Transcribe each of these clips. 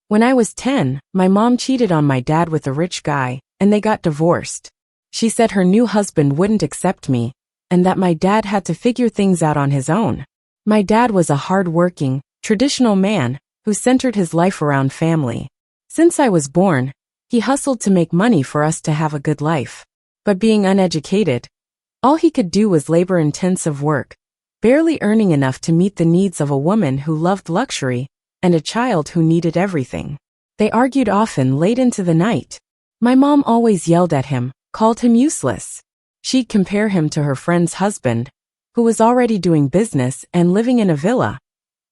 When I was 10, my mom cheated on my dad with a rich guy, and they got divorced. She said her new husband wouldn't accept me, and that my dad had to figure things out on his own. My dad was a hard-working, traditional man who centered his life around family. Since I was born, he hustled to make money for us to have a good life. But being uneducated, all he could do was labor-intensive work, barely earning enough to meet the needs of a woman who loved luxury and a child who needed everything. They argued often late into the night. My mom always yelled at him, called him useless. She'd compare him to her friend's husband, who was already doing business and living in a villa,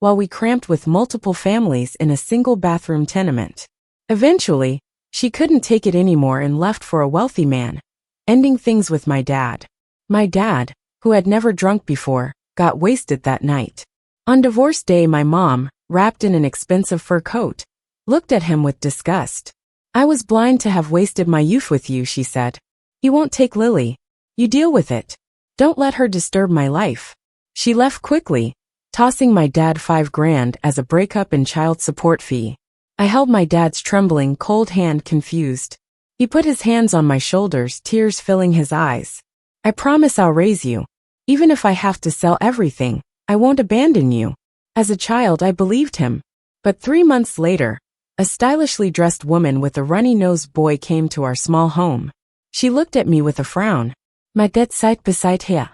while we cramped with multiple families in a single-bathroom tenement. Eventually, she couldn't take it anymore and left for a wealthy man, ending things with my dad. My dad, who had never drunk before, got wasted that night. On divorce day, my mom, wrapped in an expensive fur coat, looked at him with disgust. "I was blind to have wasted my youth with you," she said. "He won't take Lily. You deal with it. Don't let her disturb my life." She left quickly, tossing my dad $5,000 as a breakup and child support fee. I held my dad's trembling, cold hand confused. He put his hands on my shoulders, tears filling his eyes. "I promise I'll raise you. Even if I have to sell everything, I won't abandon you." As a child, I believed him. But 3 months later, a stylishly dressed woman with a runny-nosed boy came to our small home. She looked at me with a frown. "My dad side beside here.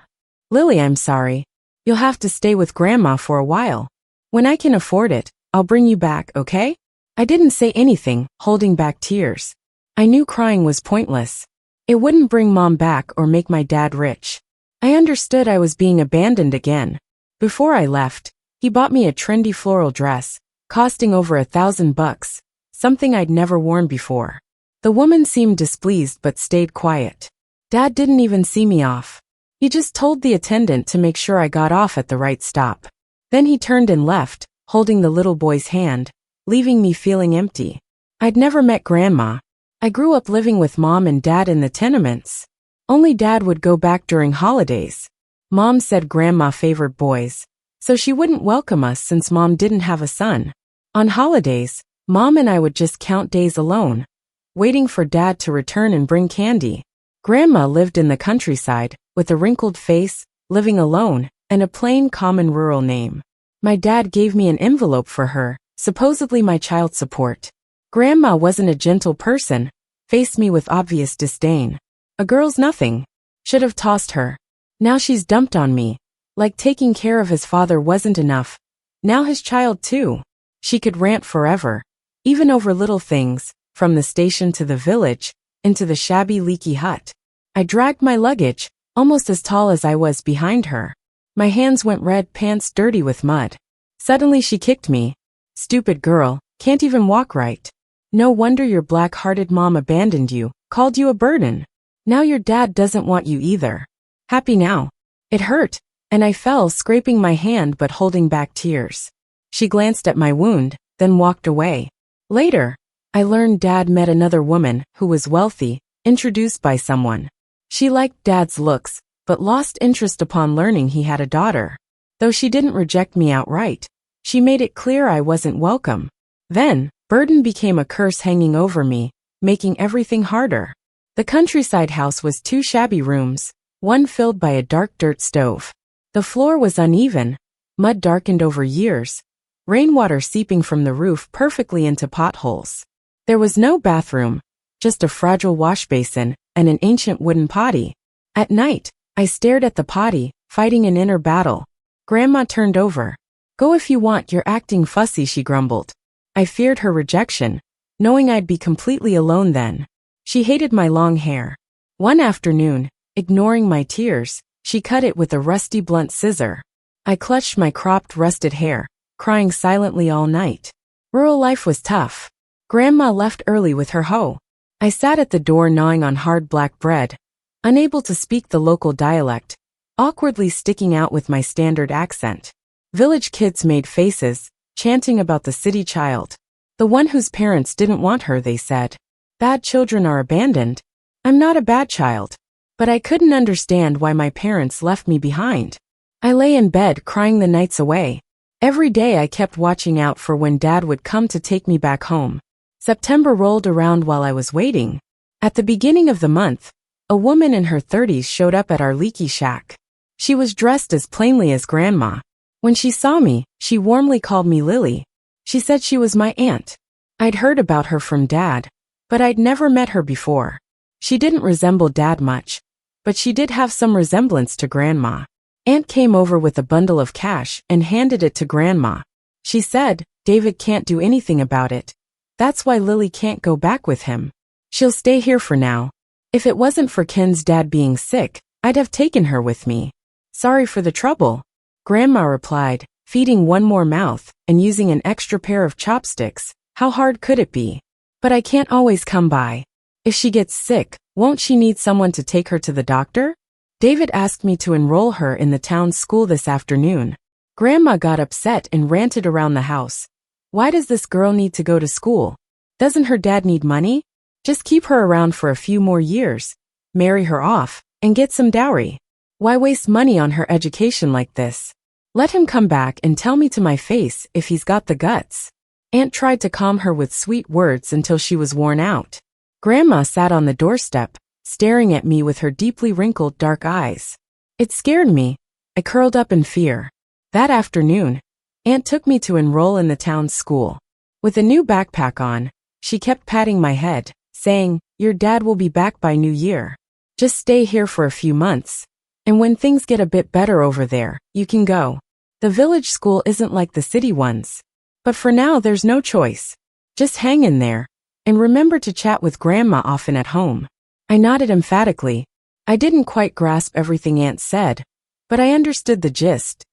Lily, I'm sorry. You'll have to stay with Grandma for a while. When I can afford it, I'll bring you back, okay?" I didn't say anything, holding back tears. I knew crying was pointless. It wouldn't bring Mom back or make my dad rich. I understood I was being abandoned again. Before I left, he bought me a trendy floral dress, costing over $1,000, something I'd never worn before. The woman seemed displeased but stayed quiet. Dad didn't even see me off. He just told the attendant to make sure I got off at the right stop. Then he turned and left, holding the little boy's hand, leaving me feeling empty. I'd never met Grandma. I grew up living with Mom and Dad in the tenements. Only Dad would go back during holidays. Mom said Grandma favored boys, so she wouldn't welcome us since Mom didn't have a son. On holidays, Mom and I would just count days alone, waiting for Dad to return and bring candy. Grandma lived in the countryside, with a wrinkled face, living alone, and a plain common rural name. My dad gave me an envelope for her, supposedly my child support. Grandma wasn't a gentle person, faced me with obvious disdain. "A girl's nothing. Should have tossed her. Now she's dumped on me. Like taking care of his father wasn't enough. Now his child too." She could rant forever, even over little things, from the station to the village, into the shabby leaky hut. I dragged my luggage, almost as tall as I was, behind her. My hands went red, pants dirty with mud. Suddenly she kicked me. "Stupid girl, can't even walk right. No wonder your black-hearted mom abandoned you, called you a burden. Now your dad doesn't want you either. Happy now?" It hurt, and I fell, scraping my hand but holding back tears. She glanced at my wound, then walked away. Later, I learned Dad met another woman who was wealthy, introduced by someone. She liked Dad's looks, but lost interest upon learning he had a daughter. Though she didn't reject me outright, she made it clear I wasn't welcome. Then, burden became a curse hanging over me, making everything harder. The countryside house was 2 shabby rooms, one filled by a dark dirt stove. The floor was uneven, mud darkened over years, rainwater seeping from the roof perfectly into potholes. There was no bathroom, just a fragile wash basin and an ancient wooden potty. At night, I stared at the potty, fighting an inner battle. Grandma turned over. "Go if you want, you're acting fussy," she grumbled. I feared her rejection, knowing I'd be completely alone then. She hated my long hair. One afternoon, ignoring my tears, she cut it with a rusty blunt scissor. I clutched my cropped, rusted hair, crying silently all night. Rural life was tough. Grandma left early with her hoe. I sat at the door gnawing on hard black bread, unable to speak the local dialect, awkwardly sticking out with my standard accent. Village kids made faces, chanting about the city child. The one whose parents didn't want her, they said. Bad children are abandoned. I'm not a bad child. But I couldn't understand why my parents left me behind. I lay in bed crying the nights away. Every day I kept watching out for when Dad would come to take me back home. September rolled around while I was waiting. At the beginning of the month, a woman in her 30s showed up at our leaky shack. She was dressed as plainly as Grandma. When she saw me, she warmly called me Lily. She said she was my aunt. I'd heard about her from Dad, but I'd never met her before. She didn't resemble Dad much, but she did have some resemblance to Grandma. Aunt came over with a bundle of cash and handed it to Grandma. She said, "David can't do anything about it. That's why Lily can't go back with him. She'll stay here for now. If it wasn't for Ken's dad being sick, I'd have taken her with me. Sorry for the trouble," Grandma replied, feeding one more mouth and using an extra pair of chopsticks. How hard could it be? "But I can't always come by. If she gets sick, won't she need someone to take her to the doctor?" David asked me to enroll her in the town school this afternoon. Grandma got upset and ranted around the house. "Why does this girl need to go to school? Doesn't her dad need money? Just keep her around for a few more years, marry her off, and get some dowry. Why waste money on her education like this? Let him come back and tell me to my face if he's got the guts." Aunt tried to calm her with sweet words until she was worn out. Grandma sat on the doorstep, staring at me with her deeply wrinkled dark eyes. It scared me. I curled up in fear. That afternoon, Aunt took me to enroll in the town school. With a new backpack on, she kept patting my head, saying, "Your dad will be back by New Year. Just stay here for a few months. And when things get a bit better over there, you can go. The village school isn't like the city ones. But for now there's no choice. Just hang in there. And remember to chat with Grandma often at home." I nodded emphatically. I didn't quite grasp everything Aunt said, but I understood the gist.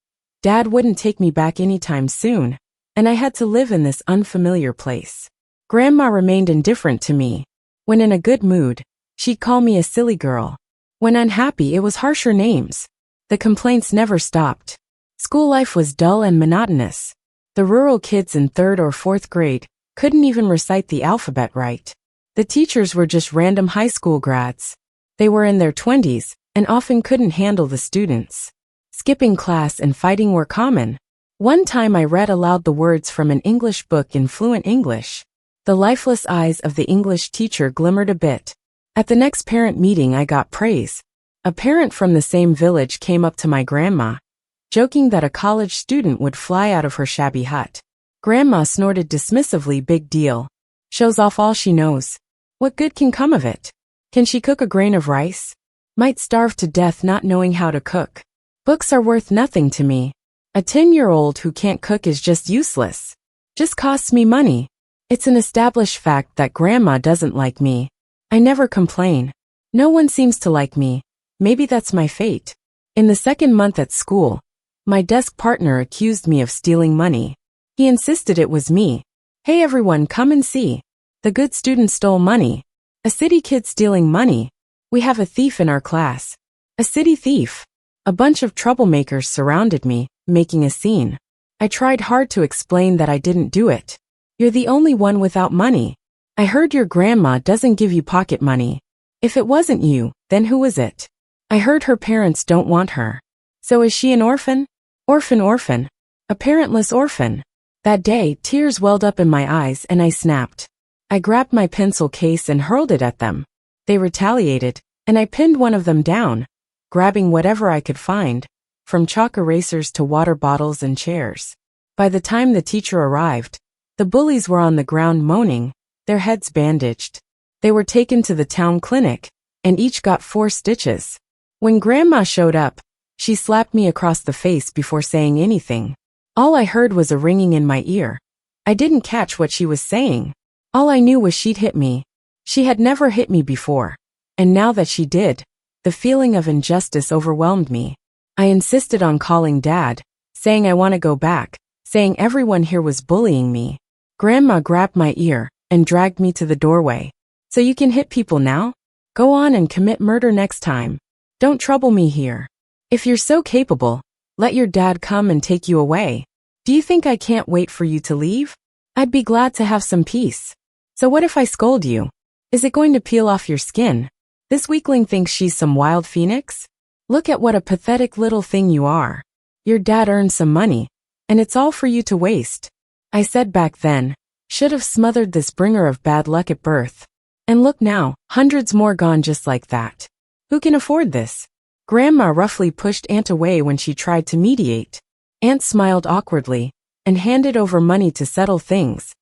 Dad wouldn't take me back anytime soon, and I had to live in this unfamiliar place. Grandma remained indifferent to me. When in a good mood, she'd call me a silly girl. When unhappy, it was harsher names. The complaints never stopped. School life was dull and monotonous. The rural kids in 3rd or 4th grade couldn't even recite the alphabet right. The teachers were just random high school grads. They were in their 20s and often couldn't handle the students. Skipping class and fighting were common. One time I read aloud the words from an English book in fluent English. The lifeless eyes of the English teacher glimmered a bit. At the next parent meeting I got praise. A parent from the same village came up to my grandma, joking that a college student would fly out of her shabby hut. Grandma snorted dismissively, "Big deal. Shows off all she knows. What good can come of it? Can she cook a grain of rice? Might starve to death not knowing how to cook. Books are worth nothing to me. A 10-year-old who can't cook is just useless. Just costs me money." It's an established fact that Grandma doesn't like me. I never complain. No one seems to like me. Maybe that's my fate. In the 2nd month at school, my desk partner accused me of stealing money. He insisted it was me. "Hey everyone, come and see. The good student stole money. A city kid stealing money. We have a thief in our class. A city thief." A bunch of troublemakers surrounded me, making a scene. I tried hard to explain that I didn't do it. "You're the only one without money. I heard your grandma doesn't give you pocket money. If it wasn't you, then who is it? I heard her parents don't want her. So is she an orphan? Orphan. A parentless orphan." That day, tears welled up in my eyes and I snapped. I grabbed my pencil case and hurled it at them. They retaliated, and I pinned one of them down, grabbing whatever I could find, from chalk erasers to water bottles and chairs. By the time the teacher arrived, the bullies were on the ground moaning, their heads bandaged. They were taken to the town clinic, and each got 4 stitches. When Grandma showed up, she slapped me across the face before saying anything. All I heard was a ringing in my ear. I didn't catch what she was saying. All I knew was she'd hit me. She had never hit me before, and now that she did, the feeling of injustice overwhelmed me. I insisted on calling Dad, saying I want to go back, saying everyone here was bullying me. Grandma grabbed my ear and dragged me to the doorway. "So you can hit people now? Go on and commit murder next time. Don't trouble me here. If you're so capable, let your dad come and take you away. Do you think I can't wait for you to leave? I'd be glad to have some peace. So what if I scold you? Is it going to peel off your skin? This weakling thinks she's some wild phoenix? Look at what a pathetic little thing you are. Your dad earned some money, and it's all for you to waste. I said back then, should have smothered this bringer of bad luck at birth. And look now, hundreds more gone just like that. Who can afford this? Grandma roughly pushed Aunt away when she tried to mediate. Aunt smiled awkwardly and handed over money to settle things,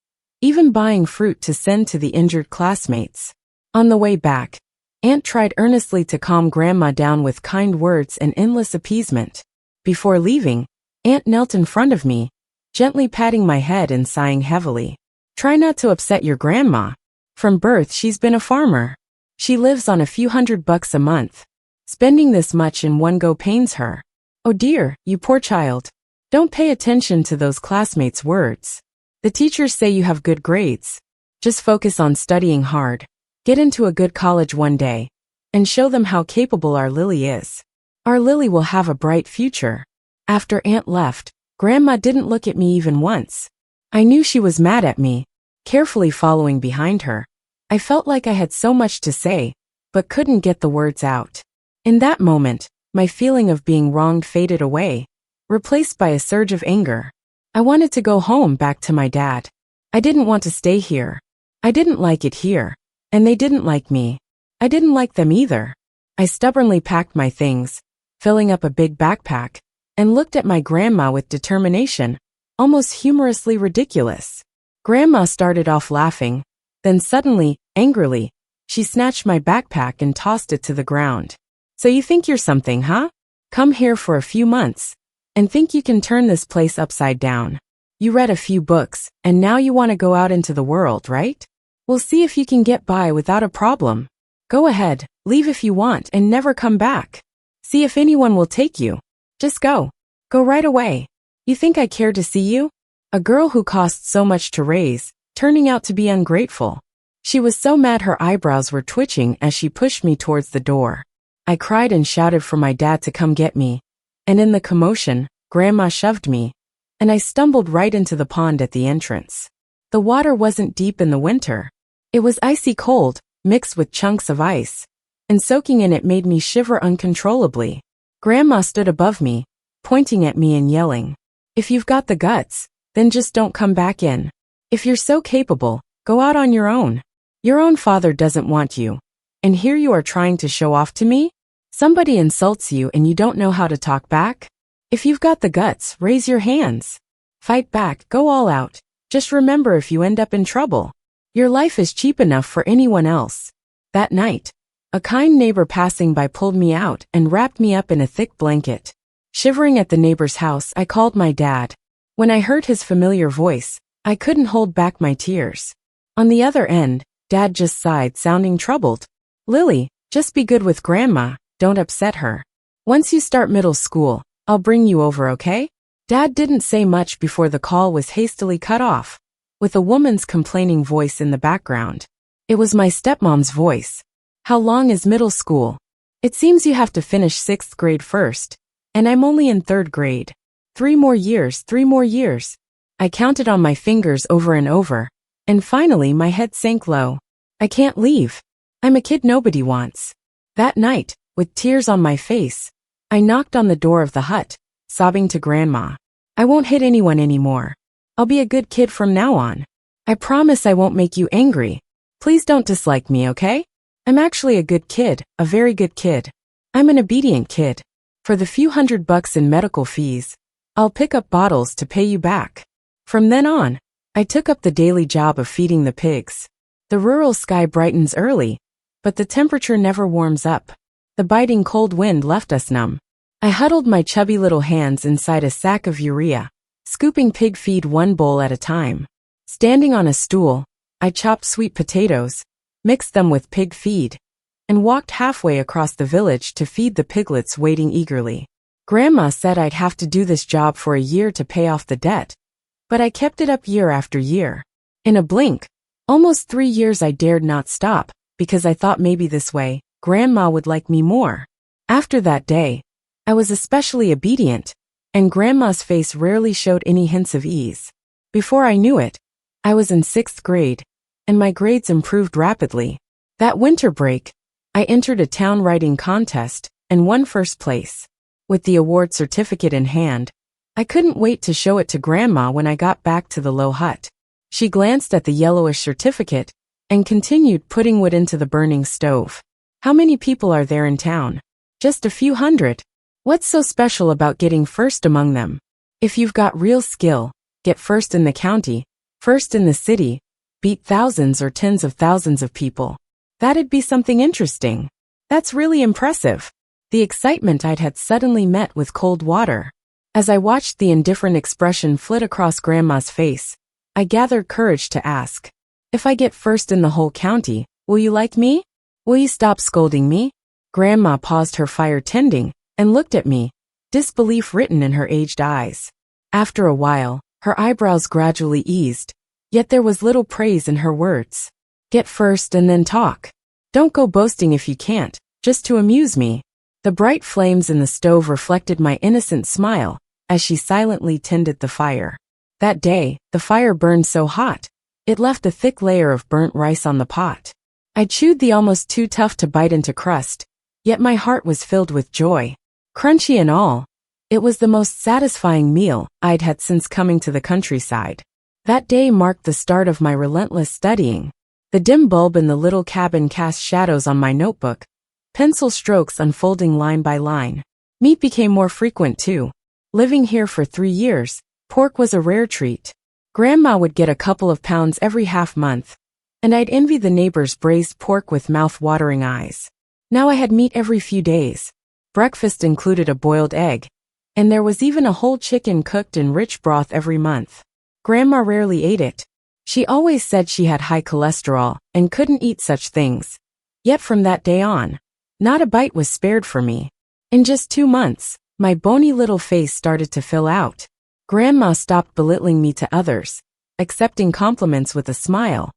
even buying fruit to send to the injured classmates. On the way back, Aunt tried earnestly to calm Grandma down with kind words and endless appeasement. Before leaving, Aunt knelt in front of me, gently patting my head and sighing heavily. Try not to upset your grandma. From birth she's been a farmer. She lives on a few $100 a month. Spending this much in one go pains her. Oh dear, you poor child. Don't pay attention to those classmates' words. The teachers say you have good grades. Just focus on studying hard. Get into a good college one day, and show them how capable our Lily is. Our Lily will have a bright future. After Aunt left, Grandma didn't look at me even once. I knew she was mad at me. Carefully following behind her, I felt like I had so much to say, but couldn't get the words out. In that moment, my feeling of being wronged faded away, replaced by a surge of anger. I wanted to go home back to my dad. I didn't want to stay here. I didn't like it here, and they didn't like me. I didn't like them either. I stubbornly packed my things, filling up a big backpack, and looked at my grandma with determination, almost humorously ridiculous. Grandma started off laughing, then suddenly, angrily, she snatched my backpack and tossed it to the ground. So you think you're something, huh? Come here for a few months, and think you can turn this place upside down. You read a few books, and now you want to go out into the world, right? We'll see if you can get by without a problem. Go ahead, leave if you want and never come back. See if anyone will take you. Just go. Go right away. You think I care to see you? A girl who cost so much to raise, turning out to be ungrateful. She was so mad her eyebrows were twitching as she pushed me towards the door. I cried and shouted for my dad to come get me, and in the commotion, Grandma shoved me, and I stumbled right into the pond at the entrance. The water wasn't deep in the winter. It was icy cold, mixed with chunks of ice, and soaking in it made me shiver uncontrollably. Grandma stood above me, pointing at me and yelling, "If you've got the guts, then just don't come back in. If you're so capable, go out on your own. Your own father doesn't want you. And here you are trying to show off to me? Somebody insults you and you don't know how to talk back? If you've got the guts, raise your hands. Fight back, go all out. Just remember, if you end up in trouble, your life is cheap enough for anyone else." That night, a kind neighbor passing by pulled me out and wrapped me up in a thick blanket. Shivering at the neighbor's house, I called my dad. When I heard his familiar voice, I couldn't hold back my tears. On the other end, Dad just sighed, sounding troubled. "Lily, just be good with Grandma, don't upset her. Once you start middle school, I'll bring you over, okay?" Dad didn't say much before the call was hastily cut off, with a woman's complaining voice in the background. It was my stepmom's voice. "How long is middle school? It seems you have to finish 6th grade first, and I'm only in 3rd grade. 3 more years, 3 more years." I counted on my fingers over and over, and finally my head sank low. I can't leave. I'm a kid nobody wants. That night, with tears on my face, I knocked on the door of the hut, sobbing to Grandma. "I won't hit anyone anymore. I'll be a good kid from now on. I promise I won't make you angry. Please don't dislike me, okay? I'm actually a good kid, a very good kid. I'm an obedient kid. For the few $100 in medical fees, I'll pick up bottles to pay you back." From then on, I took up the daily job of feeding the pigs. The rural sky brightens early, but the temperature never warms up. The biting cold wind left us numb. I huddled my chubby little hands inside a sack of urea, scooping pig feed one bowl at a time. Standing on a stool, I chopped sweet potatoes, mixed them with pig feed, and walked halfway across the village to feed the piglets waiting eagerly. Grandma said I'd have to do this job for a year to pay off the debt, but I kept it up year after year. In a blink, almost 3 years, I dared not stop, because I thought maybe this way, Grandma would like me more. After that day, I was especially obedient, and Grandma's face rarely showed any hints of ease. Before I knew it, I was in 6th grade, and my grades improved rapidly. That winter break, I entered a town writing contest and won 1st place. With the award certificate in hand, I couldn't wait to show it to Grandma when I got back to the low hut. She glanced at the yellowish certificate and continued putting wood into the burning stove. How many people are there in town? Just a few hundred. What's so special about getting first among them? If you've got real skill, get first in the county, first in the city, beat thousands or tens of thousands of people. That'd be something interesting. That's really impressive. The excitement I'd had suddenly met with cold water. As I watched the indifferent expression flit across Grandma's face, I gathered courage to ask, if I get first in the whole county, will you like me? Will you stop scolding me? Grandma paused her fire tending and looked at me, disbelief written in her aged eyes. After a while, her eyebrows gradually eased, yet there was little praise in her words. Get first and then talk. Don't go boasting if you can't, just to amuse me. The bright flames in the stove reflected my innocent smile as she silently tended the fire. That day, the fire burned so hot, it left a thick layer of burnt rice on the pot. I chewed the almost too tough to bite into crust, yet my heart was filled with joy. Crunchy and all, it was the most satisfying meal I'd had since coming to the countryside. That day marked the start of my relentless studying. The dim bulb in the little cabin cast shadows on my notebook, pencil strokes unfolding line by line. Meat became more frequent too. Living here for 3 years, pork was a rare treat. Grandma would get a couple of pounds every half month, and I'd envy the neighbors' braised pork with mouth-watering eyes. Now I had meat every few days. Breakfast included a boiled egg, and there was even a whole chicken cooked in rich broth every month. Grandma rarely ate it. She always said she had high cholesterol and couldn't eat such things. Yet from that day on, not a bite was spared for me. In just 2 months, my bony little face started to fill out. Grandma stopped belittling me to others, accepting compliments with a smile,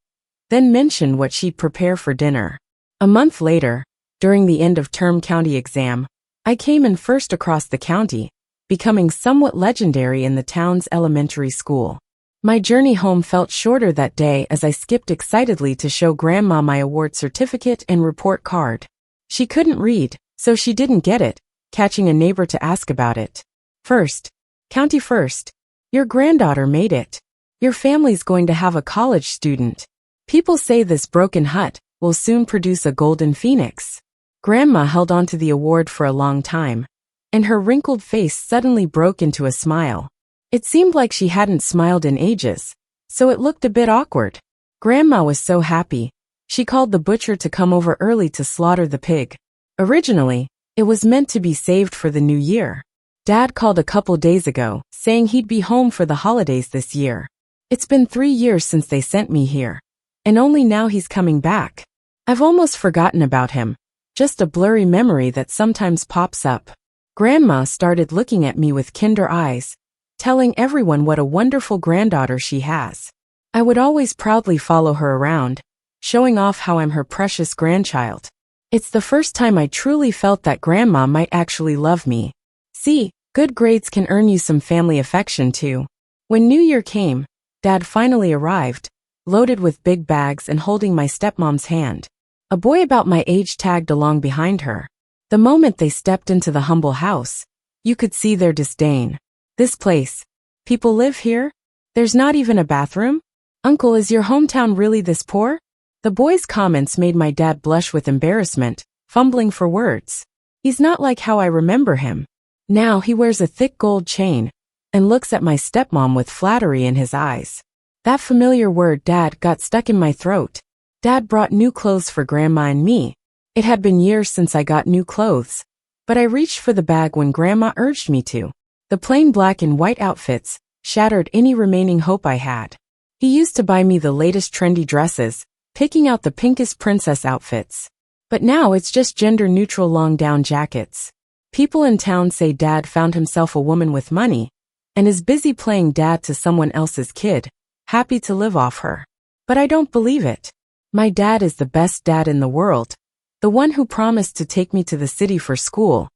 then mentioned what she'd prepare for dinner. A month later, during the end-of-term county exam, I came in first across the county, becoming somewhat legendary in the town's elementary school. My journey home felt shorter that day as I skipped excitedly to show Grandma my award certificate and report card. She couldn't read, so she didn't get it, catching a neighbor to ask about it. First. County first. Your granddaughter made it. Your family's going to have a college student. People say this broken hut will soon produce a golden phoenix. Grandma held on to the award for a long time, and her wrinkled face suddenly broke into a smile. It seemed like she hadn't smiled in ages, so it looked a bit awkward. Grandma was so happy, she called the butcher to come over early to slaughter the pig. Originally, it was meant to be saved for the new year. Dad called a couple days ago, saying he'd be home for the holidays this year. It's been 3 years since they sent me here, and only now he's coming back. I've almost forgotten about him, just a blurry memory that sometimes pops up. Grandma started looking at me with kinder eyes, telling everyone what a wonderful granddaughter she has. I would always proudly follow her around, showing off how I'm her precious grandchild. It's the first time I truly felt that Grandma might actually love me. See, good grades can earn you some family affection too. When New Year came, Dad finally arrived, loaded with big bags and holding my stepmom's hand. A boy about my age tagged along behind her. The moment they stepped into the humble house, you could see their disdain. This place. People live here? There's not even a bathroom? Uncle, is your hometown really this poor? The boy's comments made my dad blush with embarrassment, fumbling for words. He's not like how I remember him. Now he wears a thick gold chain and looks at my stepmom with flattery in his eyes. That familiar word, Dad, got stuck in my throat. Dad brought new clothes for Grandma and me. It had been years since I got new clothes, but I reached for the bag when Grandma urged me to. The plain black and white outfits shattered any remaining hope I had. He used to buy me the latest trendy dresses, picking out the pinkest princess outfits. But now it's just gender-neutral long-down jackets. People in town say Dad found himself a woman with money and is busy playing dad to someone else's kid, happy to live off her. But I don't believe it. My dad is the best dad in the world, the one who promised to take me to the city for school,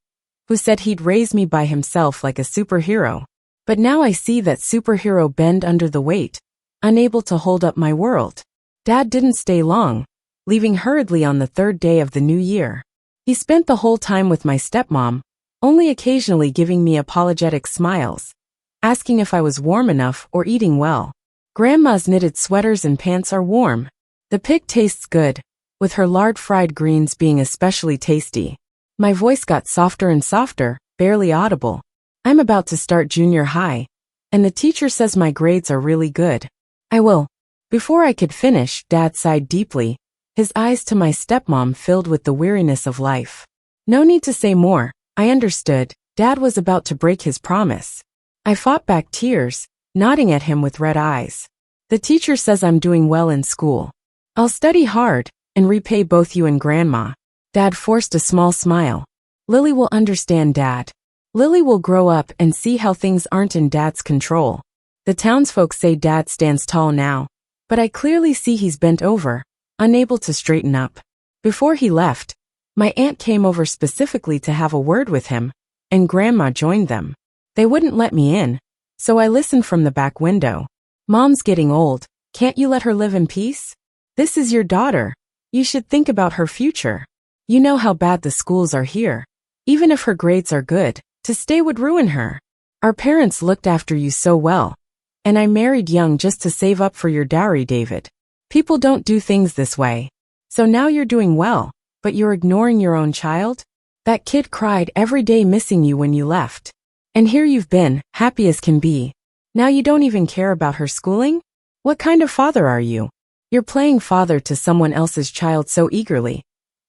who said he'd raise me by himself like a superhero. But now I see that superhero bend under the weight, unable to hold up my world. Dad didn't stay long, leaving hurriedly on the 3rd day of the new year. He spent the whole time with my stepmom, only occasionally giving me apologetic smiles. asking if I was warm enough or eating well. Grandma's knitted sweaters and pants are warm. The pig tastes good, with her lard fried greens being especially tasty. My voice got softer and softer, barely audible. I'm about to start junior high, and the teacher says my grades are really good. I will. Before I could finish, Dad sighed deeply, his eyes to my stepmom filled with the weariness of life. No need to say more, I understood. Dad was about to break his promise. I fought back tears, nodding at him with red eyes. The teacher says I'm doing well in school. I'll study hard and repay both you and Grandma. Dad forced a small smile. Lily will understand, Dad. Lily will grow up and see how things aren't in Dad's control. The townsfolk say Dad stands tall now, but I clearly see he's bent over, unable to straighten up. Before he left, my aunt came over specifically to have a word with him, and Grandma joined them. They wouldn't let me in, so I listened from the back window. Mom's getting old, can't you let her live in peace? This is your daughter. You should think about her future. You know how bad the schools are here. Even if her grades are good, to stay would ruin her. Our parents looked after you so well. And I married young just to save up for your dowry, David. People don't do things this way. So now you're doing well, but you're ignoring your own child? That kid cried every day missing you when you left. And here you've been, happy as can be. Now you don't even care about her schooling? What kind of father are you? You're playing father to someone else's child so eagerly.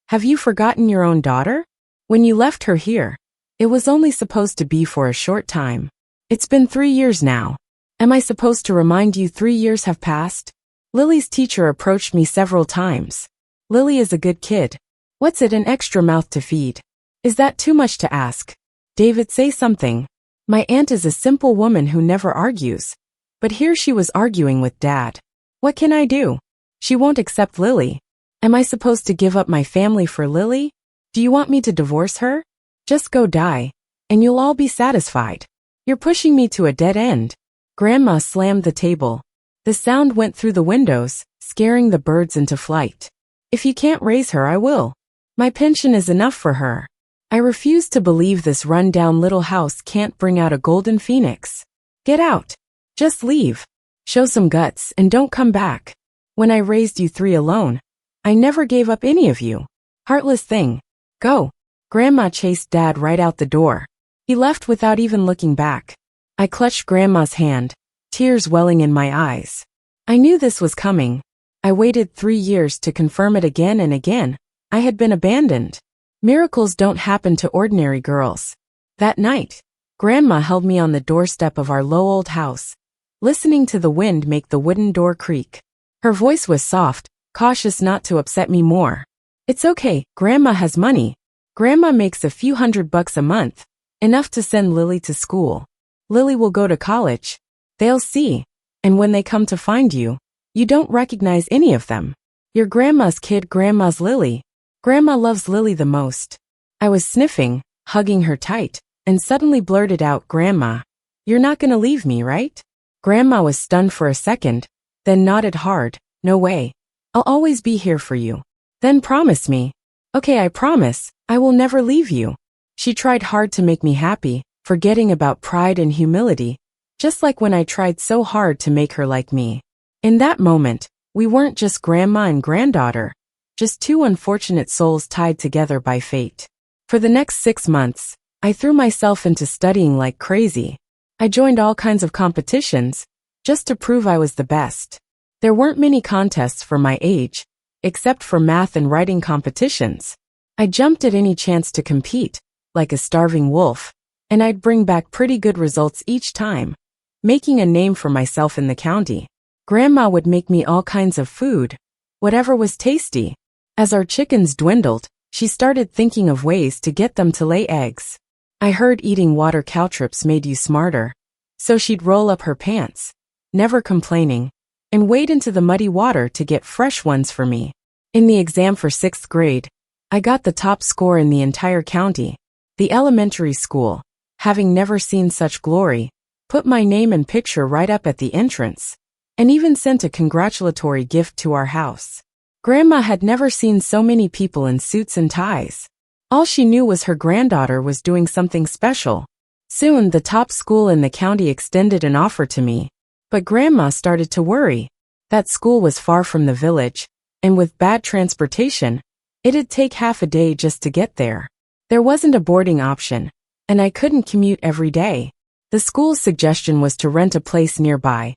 Have you forgotten your own daughter? When you left her here, it was only supposed to be for a short time. It's been 3 years now. Am I supposed to remind you 3 years have passed? Lily's teacher approached me several times. Lily is a good kid. What's it, an extra mouth to feed? Is that too much to ask? David, say something. My aunt is a simple woman who never argues. But here she was arguing with Dad. What can I do? She won't accept Lily. Am I supposed to give up my family for Lily? Do you want me to divorce her? Just go die, and you'll all be satisfied. You're pushing me to a dead end. Grandma slammed the table. The sound went through the windows, scaring the birds into flight. If you can't raise her, I will. My pension is enough for her. I refuse to believe this run-down little house can't bring out a golden phoenix. Get out. Just leave. Show some guts and don't come back. When I raised you 3 alone, I never gave up any of you. Heartless thing. Go. Grandma chased Dad right out the door. He left without even looking back. I clutched Grandma's hand, tears welling in my eyes. I knew this was coming. I waited 3 years to confirm it again and again. I had been abandoned. Miracles don't happen to ordinary girls. That night, Grandma held me on the doorstep of our low old house, listening to the wind make the wooden door creak. Her voice was soft, cautious not to upset me more. It's okay, Grandma has money. Grandma makes a few $100 a month, enough to send Lily to school. Lily will go to college. They'll see. And when they come to find you, you don't recognize any of them. You're Grandma's kid, Grandma's Lily. Grandma loves Lily the most. I was sniffing, hugging her tight, and suddenly blurted out, Grandma, you're not gonna leave me, right? Grandma was stunned for a second, then nodded hard. No way. I'll always be here for you. Then promise me. Okay, I promise, I will never leave you. She tried hard to make me happy, forgetting about pride and humility, just like when I tried so hard to make her like me. In that moment, we weren't just grandma and granddaughter, just 2 unfortunate souls tied together by fate. For the next 6 months, I threw myself into studying like crazy. I joined all kinds of competitions, just to prove I was the best. There weren't many contests for my age, except for math and writing competitions. I jumped at any chance to compete, like a starving wolf, and I'd bring back pretty good results each time, making a name for myself in the county. Grandma would make me all kinds of food, whatever was tasty. As our chickens dwindled, she started thinking of ways to get them to lay eggs. I heard eating water caltrops made you smarter, so she'd roll up her pants, never complaining, and wade into the muddy water to get fresh ones for me. In the exam for 6th grade, I got the top score in the entire county. The elementary school, having never seen such glory, put my name and picture right up at the entrance, and even sent a congratulatory gift to our house. Grandma had never seen so many people in suits and ties. All she knew was her granddaughter was doing something special, Soon, the top school in the county extended an offer to me. But Grandma started to worry. That school was far from the village, and with bad transportation, it'd take half a day just to get there. There wasn't a boarding option, and I couldn't commute every day. The school's suggestion was to rent a place nearby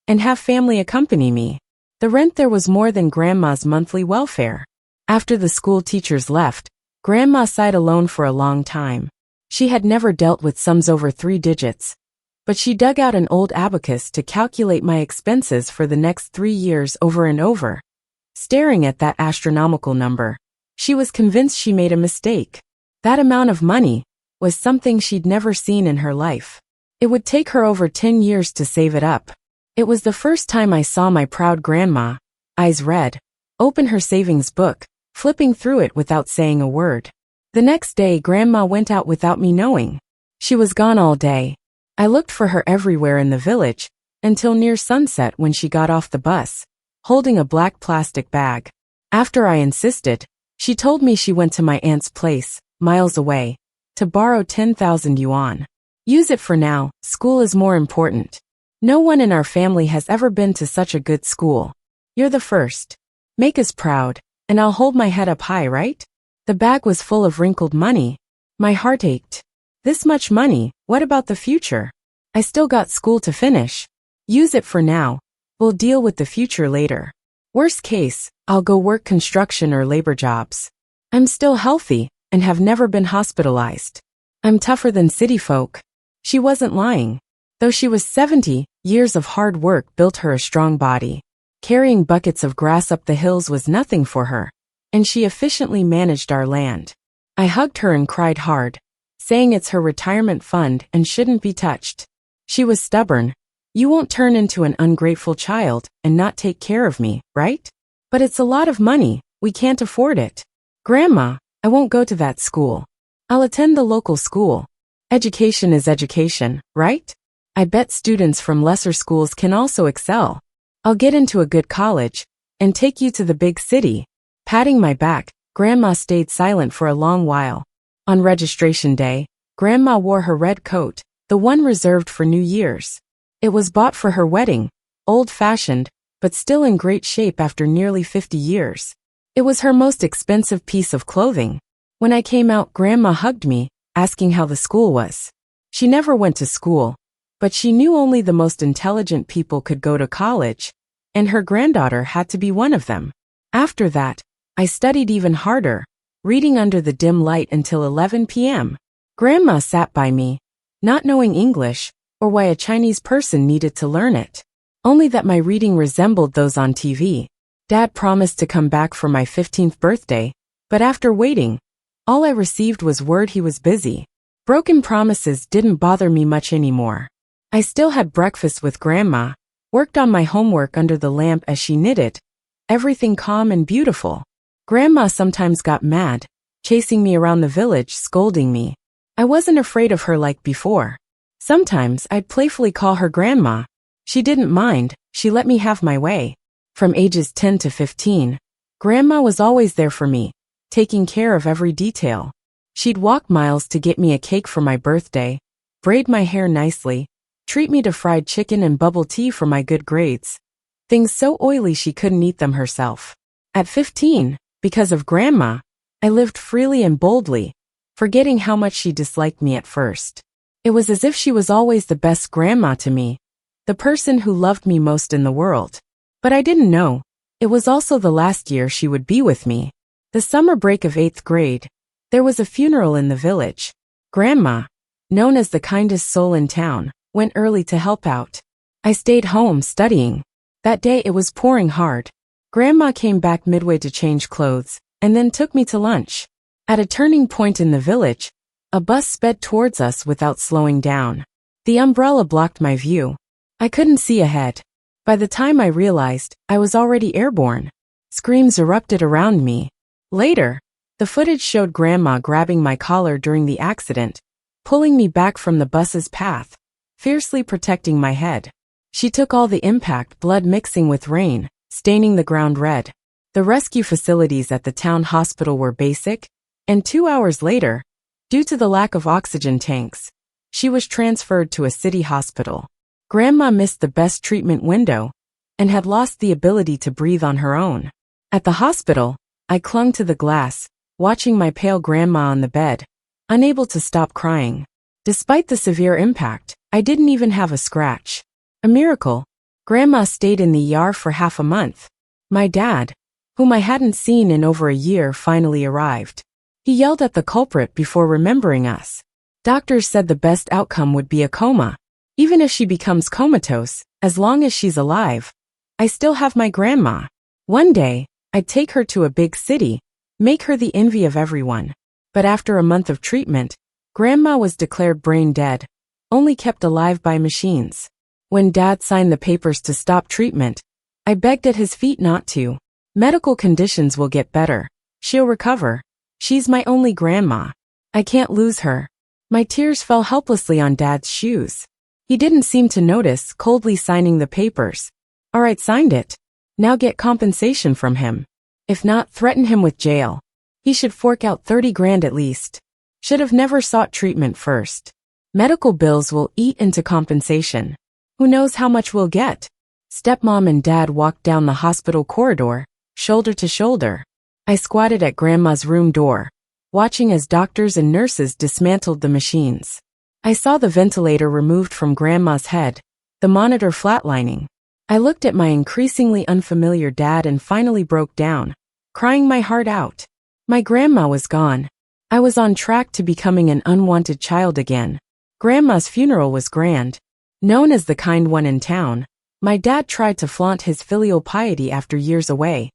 and have family accompany me. The rent there was more than Grandma's monthly welfare. After the school teachers left, Grandma sighed alone for a long time. She had never dealt with sums over 3 digits, but she dug out an old abacus to calculate my expenses for the next 3 years over and over. Staring at that astronomical number, she was convinced she made a mistake. That amount of money was something she'd never seen in her life. It would take her over 10 years to save it up. It was the first time I saw my proud grandma, eyes red, open her savings book, flipping through it without saying a word. The next day, Grandma went out without me knowing. She was gone all day. I looked for her everywhere in the village, until near sunset when she got off the bus, holding a black plastic bag. After I insisted, she told me she went to my aunt's place, miles away, to borrow 10,000 yuan. Use it for now, school is more important. No one in our family has ever been to such a good school. You're the first. Make us proud, and I'll hold my head up high, right? The bag was full of wrinkled money. My heart ached. This much money, what about the future? I still got school to finish. Use it for now. We'll deal with the future later. Worst case, I'll go work construction or labor jobs. I'm still healthy and have never been hospitalized. I'm tougher than city folk. She wasn't lying. Though she was 70, years of hard work built her a strong body. Carrying buckets of grass up the hills was nothing for her, and she efficiently managed our land. I hugged her and cried hard, saying it's her retirement fund and shouldn't be touched. She was stubborn. You won't turn into an ungrateful child and not take care of me, right? But it's a lot of money. We can't afford it. Grandma, I won't go to that school. I'll attend the local school. Education is education, right? I bet students from lesser schools can also excel. I'll get into a good college and take you to the big city. Patting my back, Grandma stayed silent for a long while. On registration day, Grandma wore her red coat, the one reserved for New Year's. It was bought for her wedding, old-fashioned, but still in great shape after nearly 50 years. It was her most expensive piece of clothing. When I came out, Grandma hugged me, asking how the school was. She never went to school, but she knew only the most intelligent people could go to college, and her granddaughter had to be one of them. After that, I studied even harder, reading under the dim light until 11 p.m. Grandma sat by me, not knowing English, or why a Chinese person needed to learn it. Only that my reading resembled those on TV. Dad promised to come back for my 15th birthday, but after waiting, all I received was word he was busy. Broken promises didn't bother me much anymore. I still had breakfast with Grandma, worked on my homework under the lamp as she knitted, everything calm and beautiful. Grandma sometimes got mad, chasing me around the village, scolding me. I wasn't afraid of her like before. Sometimes I'd playfully call her Grandma. She didn't mind, she let me have my way. From ages 10 to 15, Grandma was always there for me, taking care of every detail. She'd walk miles to get me a cake for my birthday, braid my hair nicely, treat me to fried chicken and bubble tea for my good grades. Things so oily she couldn't eat them herself. At 15, because of Grandma, I lived freely and boldly, forgetting how much she disliked me at first. It was as if she was always the best grandma to me, the person who loved me most in the world. But I didn't know, it was also the last year she would be with me. The summer break of 8th grade, there was a funeral in the village. Grandma, known as the kindest soul in town, went early to help out. I stayed home studying. That day it was pouring hard. Grandma came back midway to change clothes, and then took me to lunch. At a turning point in the village, a bus sped towards us without slowing down. The umbrella blocked my view. I couldn't see ahead. By the time I realized, I was already airborne. Screams erupted around me. Later, the footage showed Grandma grabbing my collar during the accident, pulling me back from the bus's path, fiercely protecting my head. She took all the impact, blood mixing with rain, staining the ground red. The rescue facilities at the town hospital were basic, and 2 hours later, due to the lack of oxygen tanks, She was transferred to a city hospital. Grandma missed the best treatment window and had lost the ability to breathe on her own. At the hospital, I clung to the glass, watching my pale grandma on the bed, unable to stop crying. Despite the severe impact, I didn't even have a scratch. A miracle. Grandma stayed in the ER for half a month. My dad, whom I hadn't seen in over a year, finally arrived. He yelled at the culprit before remembering us. Doctors said the best outcome would be a coma. Even if she becomes comatose, as long as she's alive, I still have my grandma. One day, I'd take her to a big city, make her the envy of everyone. But after a month of treatment, Grandma was declared brain dead, only kept alive by machines. When Dad signed the papers to stop treatment, I begged at his feet not to. Medical conditions will get better. She'll recover. She's my only grandma. I can't lose her. My tears fell helplessly on Dad's shoes. He didn't seem to notice, coldly signing the papers. All right, signed it. Now get compensation from him. If not, threaten him with jail. He should fork out 30 grand at least. Should have never sought treatment first. Medical bills will eat into compensation. Who knows how much we'll get? Stepmom and Dad walked down the hospital corridor, shoulder to shoulder. I squatted at Grandma's room door, watching as doctors and nurses dismantled the machines. I saw the ventilator removed from Grandma's head, the monitor flatlining. I looked at my increasingly unfamiliar dad and finally broke down, crying my heart out. My grandma was gone. I was on track to becoming an unwanted child again. Grandma's funeral was grand. Known as the kind one in town, my dad tried to flaunt his filial piety after years away,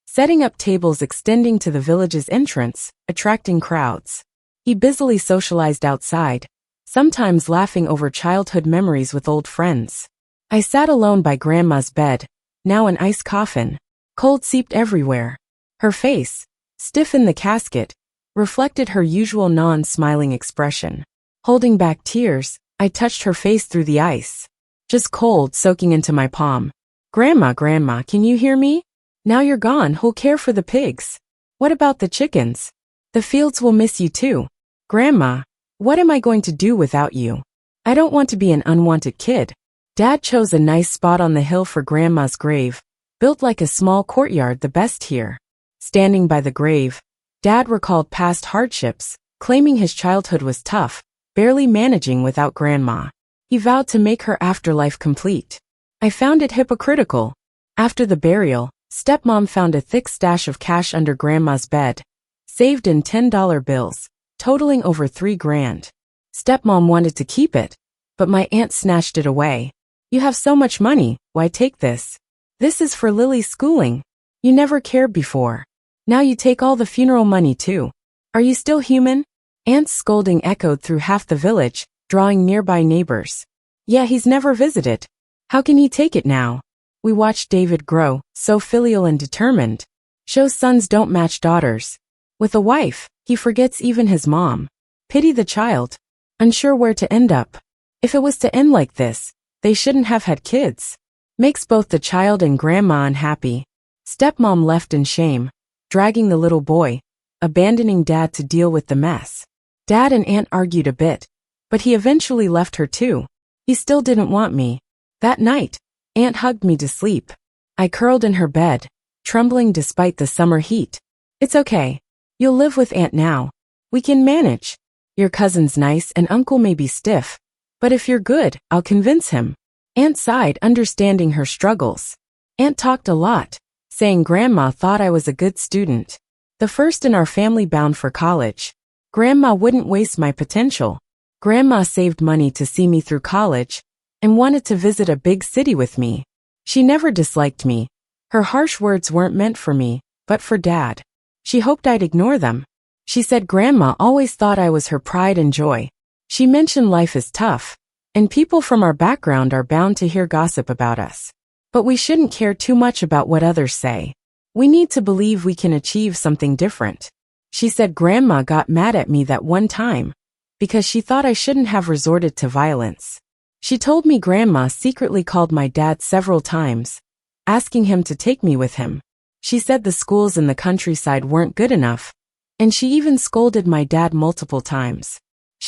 setting up tables extending to the village's entrance, attracting crowds. He busily socialized outside, sometimes laughing over childhood memories with old friends. I sat alone by Grandma's bed, now an ice coffin. Cold seeped everywhere. Her face, stiff in the casket, reflected her usual non-smiling expression. Holding back tears, I touched her face through the ice. Just cold soaking into my palm. Grandma, can you hear me? Now you're gone, who'll care for the pigs? What about the chickens? The fields will miss you too. Grandma, what am I going to do without you? I don't want to be an unwanted kid. Dad chose a nice spot on the hill for Grandma's grave, built like a small courtyard, the best here. Standing by the grave, Dad recalled past hardships, claiming his childhood was tough, barely managing without Grandma. He vowed to make her afterlife complete. I found it hypocritical. After the burial, Stepmom found a thick stash of cash under Grandma's bed, saved in $10 bills, totaling over 3 grand. Stepmom wanted to keep it, but my aunt snatched it away. You have so much money, why take this? This is for Lily's schooling. You never cared before. Now you take all the funeral money too. Are you still human? Aunt's scolding echoed through half the village, drawing nearby neighbors. Yeah, he's never visited. How can he take it now? We watched David grow, so filial and determined. Shows sons don't match daughters. With a wife, he forgets even his mom. Pity the child. Unsure where to end up. If it was to end like this, they shouldn't have had kids. Makes both the child and Grandma unhappy. Stepmom left in shame, dragging the little boy, abandoning Dad to deal with the mess. Dad and Aunt argued a bit, but he eventually left her too. He still didn't want me. That night, Aunt hugged me to sleep. I curled in her bed, trembling despite the summer heat. It's okay. You'll live with Aunt now. We can manage. Your cousin's nice and Uncle may be stiff, but if you're good, I'll convince him. Aunt sighed, understanding her struggles. Aunt talked a lot, saying Grandma thought I was a good student, the first in our family bound for college. Grandma wouldn't waste my potential. Grandma saved money to see me through college and wanted to visit a big city with me. She never disliked me. Her harsh words weren't meant for me, but for Dad. She hoped I'd ignore them. She said Grandma always thought I was her pride and joy. She mentioned life is tough, and people from our background are bound to hear gossip about us. But we shouldn't care too much about what others say. We need to believe we can achieve something different. She said Grandma got mad at me that one time because she thought I shouldn't have resorted to violence. She told me Grandma secretly called my dad several times, asking him to take me with him. She said the schools in the countryside weren't good enough, and she even scolded my dad multiple times.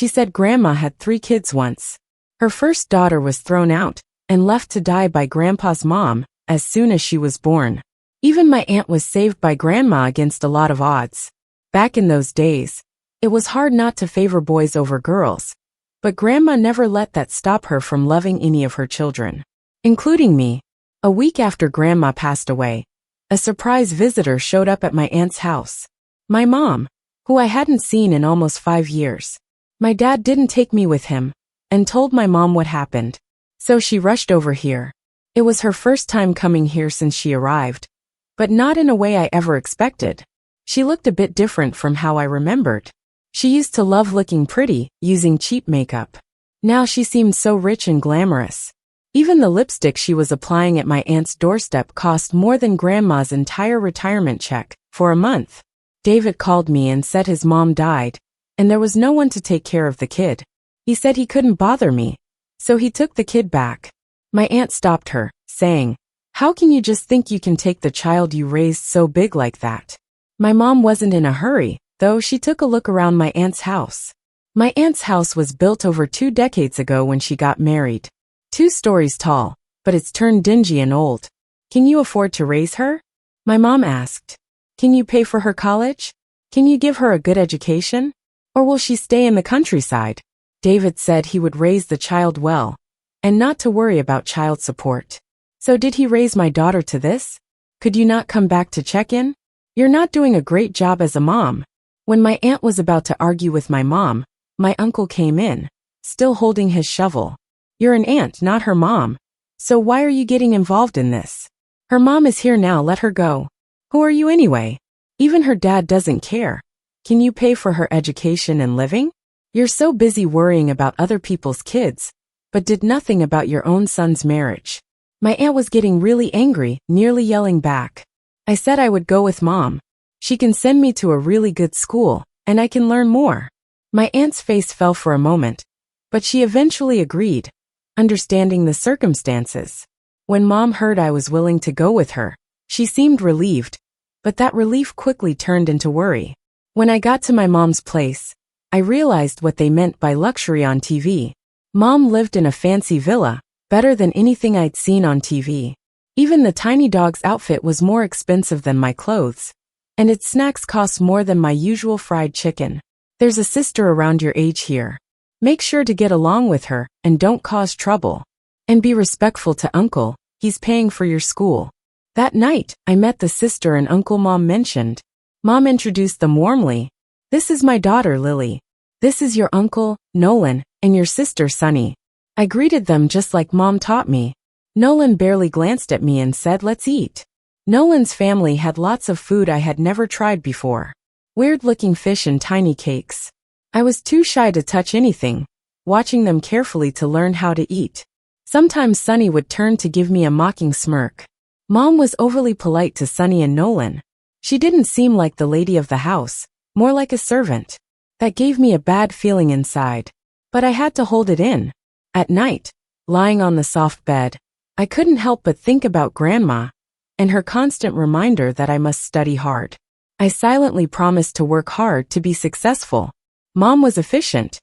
She said Grandma had 3 kids once. Her first daughter was thrown out and left to die by Grandpa's mom as soon as she was born. Even my aunt was saved by Grandma against a lot of odds. Back in those days, it was hard not to favor boys over girls, but Grandma never let that stop her from loving any of her children, including me. A week after Grandma passed away, a surprise visitor showed up at my aunt's house. My mom, who I hadn't seen in almost 5 years. My dad didn't take me with him and told my mom what happened, so she rushed over here. It was her first time coming here since she arrived, but not in a way I ever expected. She looked a bit different from how I remembered. She used to love looking pretty, using cheap makeup. Now she seemed so rich and glamorous. Even the lipstick she was applying at my aunt's doorstep cost more than Grandma's entire retirement check for a month. David called me and said his mom died, and there was no one to take care of the kid. He said he couldn't bother me, so he took the kid back. My aunt stopped her, saying, "How can you just think you can take the child you raised so big like that?" My mom wasn't in a hurry, though. She took a look around my aunt's house. My aunt's house was built over 2 decades ago when she got married. 2 stories tall, but it's turned dingy and old. "Can you afford to raise her?" my mom asked. "Can you pay for her college? Can you give her a good education? Or will she stay in the countryside?" David said he would raise the child well, and not to worry about child support. "So did he raise my daughter to this? Could you not come back to check in? You're not doing a great job as a mom." When my aunt was about to argue with my mom, my uncle came in, still holding his shovel. "You're an aunt, not her mom. So why are you getting involved in this? Her mom is here now, let her go. Who are you anyway? Even her dad doesn't care. Can you pay for her education and living? You're so busy worrying about other people's kids, but did nothing about your own son's marriage." My aunt was getting really angry, nearly yelling back. I said I would go with Mom. She can send me to a really good school, and I can learn more. My aunt's face fell for a moment, but she eventually agreed, understanding the circumstances. When Mom heard I was willing to go with her, she seemed relieved, but that relief quickly turned into worry. When I got to my mom's place, I realized what they meant by luxury on TV. Mom lived in a fancy villa, better than anything I'd seen on TV. Even the tiny dog's outfit was more expensive than my clothes, and its snacks cost more than my usual fried chicken. "There's a sister around your age here. Make sure to get along with her and don't cause trouble. And be respectful to Uncle, he's paying for your school." That night, I met the sister and uncle Mom mentioned. Mom introduced them warmly. "This is my daughter, Lily. This is your uncle, Nolan, and your sister, Sunny." I greeted them just like Mom taught me. Nolan barely glanced at me and said, "Let's eat." Nolan's family had lots of food I had never tried before. Weird-looking fish and tiny cakes. I was too shy to touch anything, watching them carefully to learn how to eat. Sometimes Sunny would turn to give me a mocking smirk. Mom was overly polite to Sunny and Nolan. She didn't seem like the lady of the house, more like a servant. That gave me a bad feeling inside, but I had to hold it in. At night, lying on the soft bed, I couldn't help but think about Grandma and her constant reminder that I must study hard. I silently promised to work hard to be successful. Mom was efficient.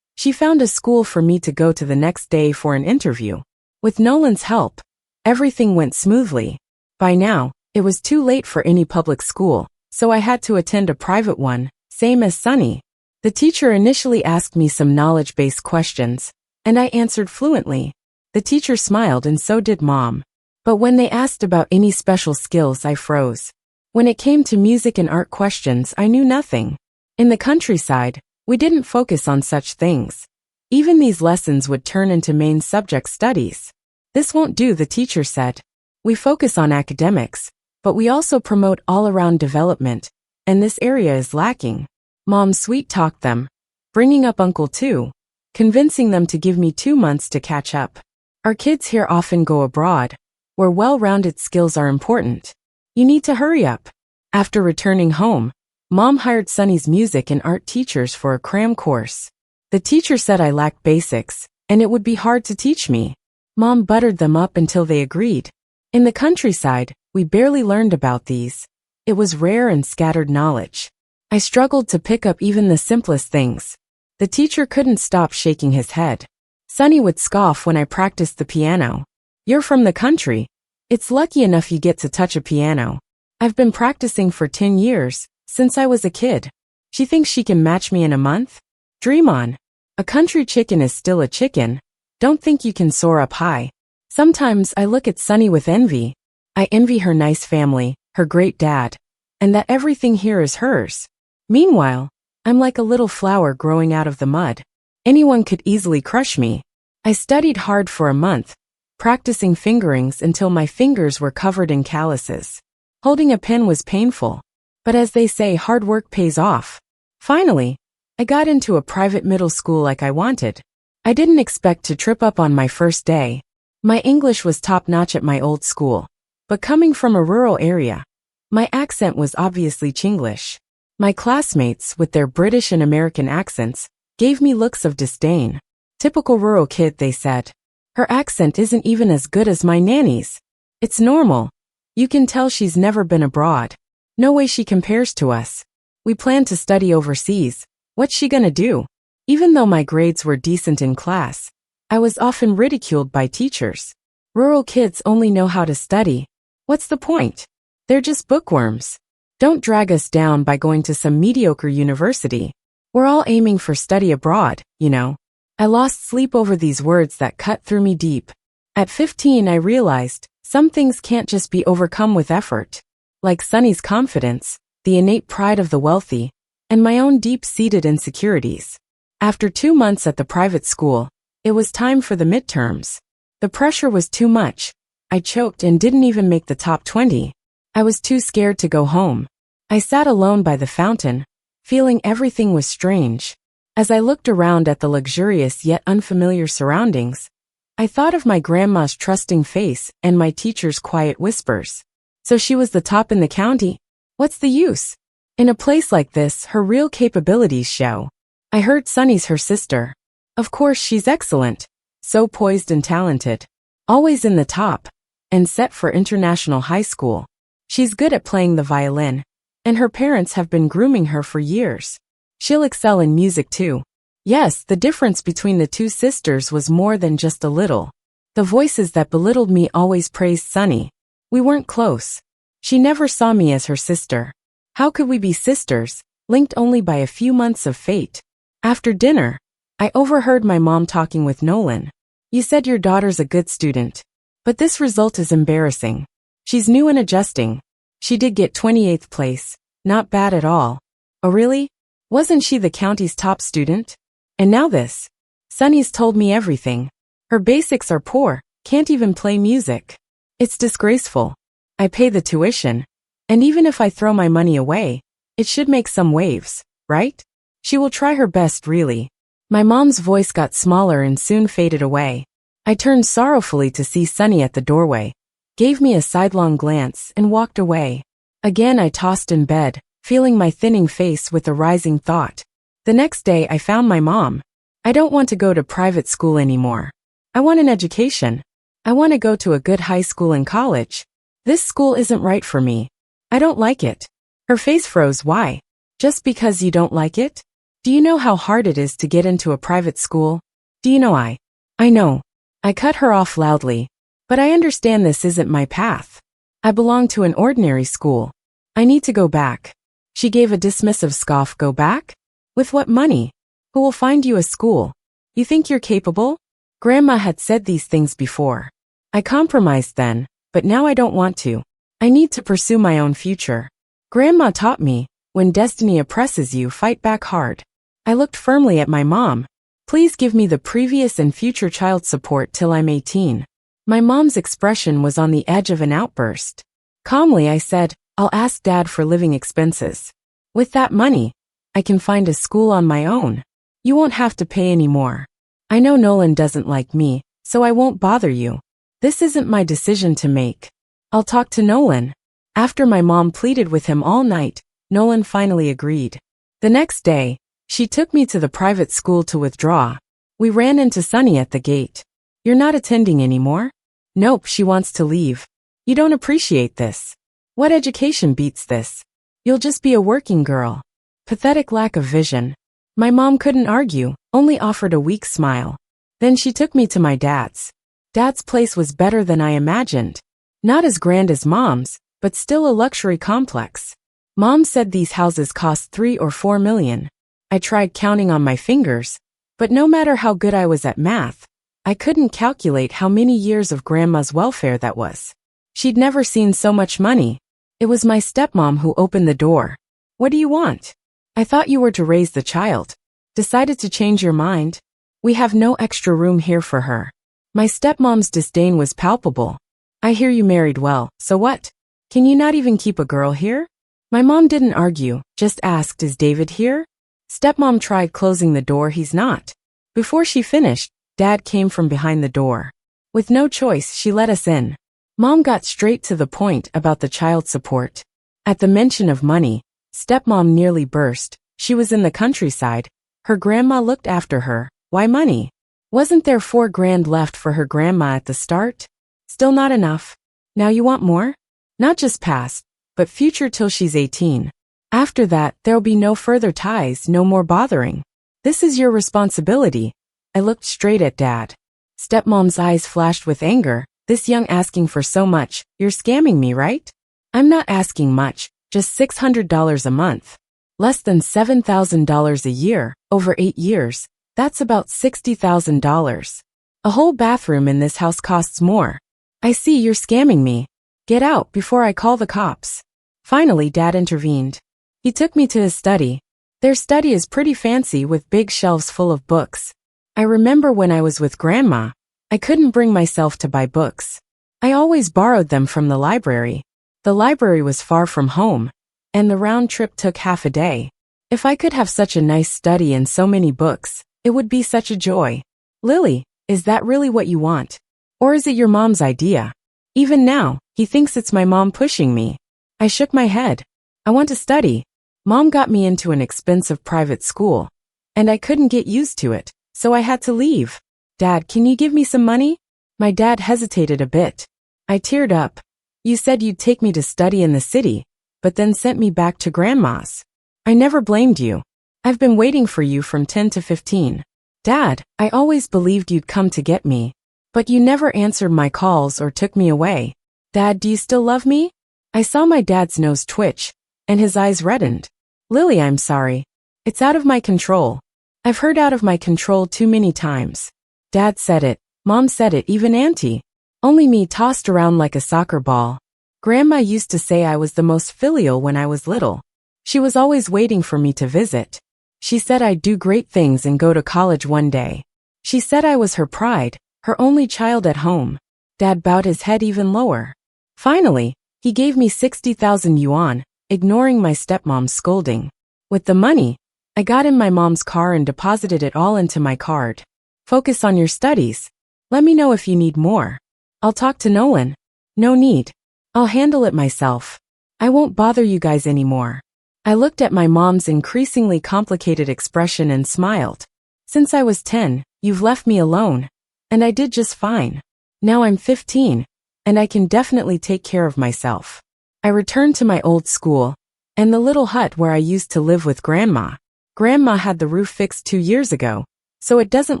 She found a school for me to go to the next day for an interview. With Nolan's help, everything went smoothly. By now, it was too late for any public school, so I had to attend a private one, same as Sunny. The teacher initially asked me some knowledge-based questions, and I answered fluently. The teacher smiled and so did Mom. But when they asked about any special skills, I froze. When it came to music and art questions, I knew nothing. In the countryside, we didn't focus on such things. Even these lessons would turn into main subject studies. "This won't do," the teacher said. "We focus on academics, but we also promote all-around development, and this area is lacking." Mom sweet-talked them, bringing up Uncle too, convincing them to give me 2 months to catch up. "Our kids here often go abroad, where well-rounded skills are important. You need to hurry up." After returning home, Mom hired Sunny's music and art teachers for a cram course. The teacher said I lacked basics, and it would be hard to teach me. Mom buttered them up until they agreed. In the countryside, we barely learned about these. It was rare and scattered knowledge. I struggled to pick up even the simplest things. The teacher couldn't stop shaking his head. Sonny would scoff when I practiced the piano. You're from the country. It's lucky enough you get to touch a piano. I've been practicing for 10 years, since I was a kid. She thinks she can match me in a month? Dream on. A country chicken is still a chicken. Don't think you can soar up high. Sometimes I look at Sonny with envy. I envy her nice family, her great dad, and that everything here is hers. Meanwhile, I'm like a little flower growing out of the mud. Anyone could easily crush me. I studied hard for a month, practicing fingerings until my fingers were covered in calluses. Holding a pen was painful, but as they say, hard work pays off. Finally, I got into a private middle school like I wanted. I didn't expect to trip up on my first day. My English was top-notch at my old school, but coming from a rural area, my accent was obviously Chinglish. My classmates, with their British and American accents, gave me looks of disdain. Typical rural kid, they said. Her accent isn't even as good as my nanny's. It's normal. You can tell she's never been abroad. No way she compares to us. We plan to study overseas. What's she gonna do? Even though my grades were decent in class, I was often ridiculed by teachers. Rural kids only know how to study. What's the point? They're just bookworms. Don't drag us down by going to some mediocre university. We're all aiming for study abroad, you know. I lost sleep over these words that cut through me deep. At 15, I realized some things can't just be overcome with effort. Like Sonny's confidence, the innate pride of the wealthy, and my own deep-seated insecurities. After 2 months at the private school, it was time for the midterms. The pressure was too much. I choked and didn't even make the top 20. I was too scared to go home. I sat alone by the fountain, feeling everything was strange. As I looked around at the luxurious yet unfamiliar surroundings, I thought of my grandma's trusting face and my teacher's quiet whispers. So she was the top in the county? What's the use? In a place like this, her real capabilities show. I heard Sonny's her sister. Of course, she's excellent. So poised and talented. Always in the top. And set for international high school. She's good at playing the violin. And her parents have been grooming her for years. She'll excel in music too. Yes, the difference between the two sisters was more than just a little. The voices that belittled me always praised Sonny. We weren't close. She never saw me as her sister. How could we be sisters, linked only by a few months of fate? After dinner, I overheard my mom talking with Nolan. You said your daughter's a good student. But this result is embarrassing. She's new and adjusting. She did get 28th place. Not bad at all. Oh really? Wasn't she the county's top student? And now this. Sonny's told me everything. Her basics are poor, can't even play music. It's disgraceful. I pay the tuition. And even if I throw my money away, it should make some waves, right? She will try her best, really. My mom's voice got smaller and soon faded away. I turned sorrowfully to see Sonny at the doorway, gave me a sidelong glance, and walked away. Again I tossed in bed, feeling my thinning face with a rising thought. The next day I found my mom. I don't want to go to private school anymore. I want an education. I want to go to a good high school and college. This school isn't right for me. I don't like it. Her face froze. Why? Just because you don't like it? Do you know how hard it is to get into a private school? Do you know I know. I cut her off loudly. But I understand this isn't my path. I belong to an ordinary school. I need to go back. She gave a dismissive scoff. Go back? With what money? Who will find you a school? You think you're capable? Grandma had said these things before. I compromised then, but now I don't want to. I need to pursue my own future. Grandma taught me, when destiny oppresses you, fight back hard. I looked firmly at my mom. Please give me the previous and future child support till I'm 18. My mom's expression was on the edge of an outburst. Calmly I said, I'll ask Dad for living expenses. With that money, I can find a school on my own. You won't have to pay any more. I know Nolan doesn't like me, so I won't bother you. This isn't my decision to make. I'll talk to Nolan. After my mom pleaded with him all night, Nolan finally agreed. The next day, she took me to the private school to withdraw. We ran into Sonny at the gate. You're not attending anymore? Nope, she wants to leave. You don't appreciate this. What education beats this? You'll just be a working girl. Pathetic lack of vision. My mom couldn't argue, only offered a weak smile. Then she took me to my dad's. Dad's place was better than I imagined. Not as grand as Mom's, but still a luxury complex. Mom said these houses cost 3 or 4 million. I tried counting on my fingers, but no matter how good I was at math, I couldn't calculate how many years of Grandma's welfare that was. She'd never seen so much money. It was my stepmom who opened the door. What do you want? I thought you were to raise the child. Decided to change your mind? We have no extra room here for her. My stepmom's disdain was palpable. I hear you married well, so what? Can you not even keep a girl here? My mom didn't argue, just asked, is David here? Stepmom tried closing the door, he's not. Before she finished, Dad came from behind the door. With no choice, she let us in. Mom got straight to the point about the child support. At the mention of money, stepmom nearly burst. She was in the countryside. Her grandma looked after her. Why money? Wasn't there 4 grand left for her grandma at the start? Still not enough. Now you want more? Not just past, but future till she's 18. After that, there'll be no further ties, no more bothering. This is your responsibility. I looked straight at Dad. Stepmom's eyes flashed with anger. This young asking for so much, you're scamming me, right? I'm not asking much, just $600 a month. Less than $7,000 a year, over 8 years. That's about $60,000. A whole bathroom in this house costs more. I see you're scamming me. Get out before I call the cops. Finally, Dad intervened. He took me to his study. Their study is pretty fancy with big shelves full of books. I remember when I was with Grandma, I couldn't bring myself to buy books. I always borrowed them from the library. The library was far from home, and the round trip took half a day. If I could have such a nice study and so many books, it would be such a joy. Lily, is that really what you want? Or is it your mom's idea? Even now, he thinks it's my mom pushing me. I shook my head. I want to study. Mom got me into an expensive private school, and I couldn't get used to it, so I had to leave. Dad, can you give me some money? My dad hesitated a bit. I teared up. You said you'd take me to study in the city, but then sent me back to Grandma's. I never blamed you. I've been waiting for you from 10 to 15. Dad, I always believed you'd come to get me, but you never answered my calls or took me away. Dad, do you still love me? I saw my dad's nose twitch, and his eyes reddened. Lily, I'm sorry. It's out of my control. I've heard out of my control too many times. Dad said it, Mom said it, even Auntie. Only me tossed around like a soccer ball. Grandma used to say I was the most filial when I was little. She was always waiting for me to visit. She said I'd do great things and go to college one day. She said I was her pride, her only child at home. Dad bowed his head even lower. Finally, he gave me 60,000 yuan, ignoring my stepmom's scolding. With the money, I got in my mom's car and deposited it all into my card. Focus on your studies. Let me know if you need more. I'll talk to Nolan. No need. I'll handle it myself. I won't bother you guys anymore. I looked at my mom's increasingly complicated expression and smiled. Since I was 10, you've left me alone. And I did just fine. Now I'm 15, and I can definitely take care of myself. I returned to my old school, and the little hut where I used to live with Grandma. Grandma had the roof fixed 2 years ago, so it doesn't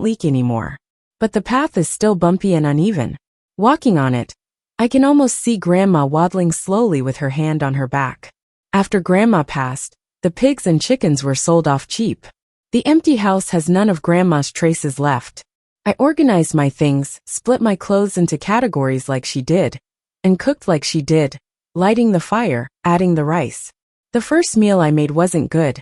leak anymore. But the path is still bumpy and uneven. Walking on it, I can almost see Grandma waddling slowly with her hand on her back. After Grandma passed, the pigs and chickens were sold off cheap. The empty house has none of Grandma's traces left. I organized my things, split my clothes into categories like she did, and cooked like she did, lighting the fire, adding the rice. The first meal I made wasn't good.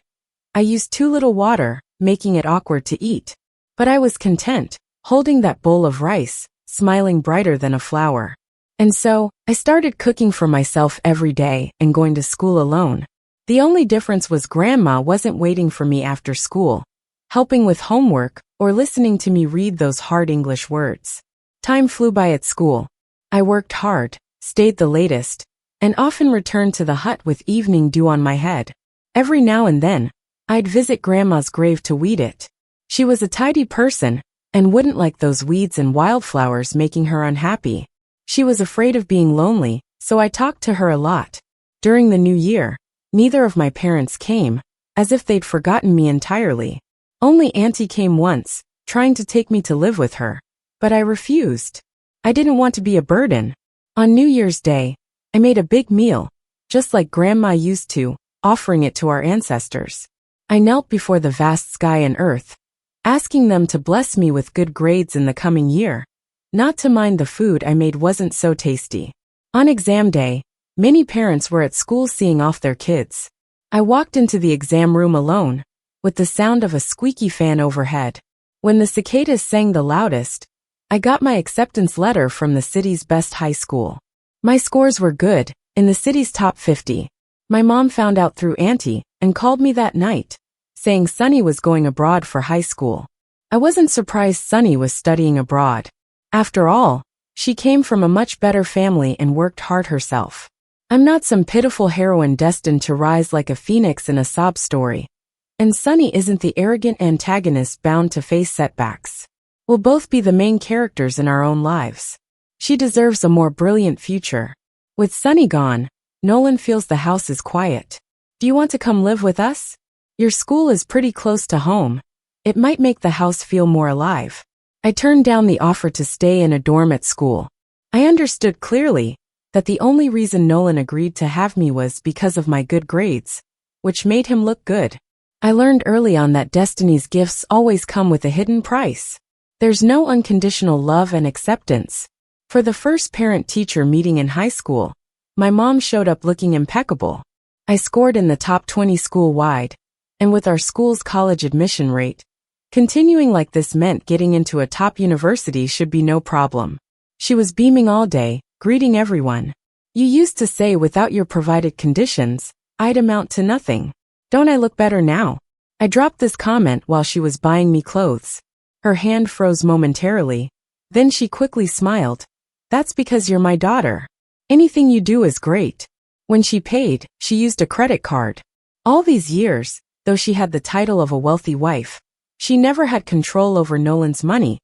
I used too little water, making it awkward to eat. But I was content, holding that bowl of rice, smiling brighter than a flower. And so, I started cooking for myself every day and going to school alone. The only difference was Grandma wasn't waiting for me after school, helping with homework, or listening to me read those hard English words. Time flew by at school. I worked hard, stayed the latest, and often returned to the hut with evening dew on my head. Every now and then, I'd visit Grandma's grave to weed it. She was a tidy person, and wouldn't like those weeds and wildflowers making her unhappy. She was afraid of being lonely, so I talked to her a lot. During the new year, neither of my parents came, as if they'd forgotten me entirely. Only Auntie came once, trying to take me to live with her. But I refused. I didn't want to be a burden. On New Year's Day, I made a big meal, just like Grandma used to, offering it to our ancestors. I knelt before the vast sky and earth, asking them to bless me with good grades in the coming year. Not to mind the food I made wasn't so tasty. On exam day, many parents were at school seeing off their kids. I walked into the exam room alone, with the sound of a squeaky fan overhead. When the cicadas sang the loudest, I got my acceptance letter from the city's best high school. My scores were good, in the city's top 50. My mom found out through Auntie and called me that night, saying Sunny was going abroad for high school. I wasn't surprised Sunny was studying abroad. After all, she came from a much better family and worked hard herself. I'm not some pitiful heroine destined to rise like a phoenix in a sob story. And Sunny isn't the arrogant antagonist bound to face setbacks. We'll both be the main characters in our own lives. She deserves a more brilliant future. With Sunny gone, Nolan feels the house is quiet. Do you want to come live with us? Your school is pretty close to home. It might make the house feel more alive. I turned down the offer to stay in a dorm at school. I understood clearly that the only reason Nolan agreed to have me was because of my good grades, which made him look good. I learned early on that destiny's gifts always come with a hidden price. There's no unconditional love and acceptance. For the first parent-teacher meeting in high school, my mom showed up looking impeccable. I scored in the top 20 school-wide, and with our school's college admission rate, continuing like this meant getting into a top university should be no problem. She was beaming all day, greeting everyone. You used to say without your provided conditions, I'd amount to nothing. Don't I look better now? I dropped this comment while she was buying me clothes. Her hand froze momentarily. Then she quickly smiled. That's because you're my daughter. Anything you do is great. When she paid, she used a credit card. All these years, though she had the title of a wealthy wife, she never had control over Nolan's money,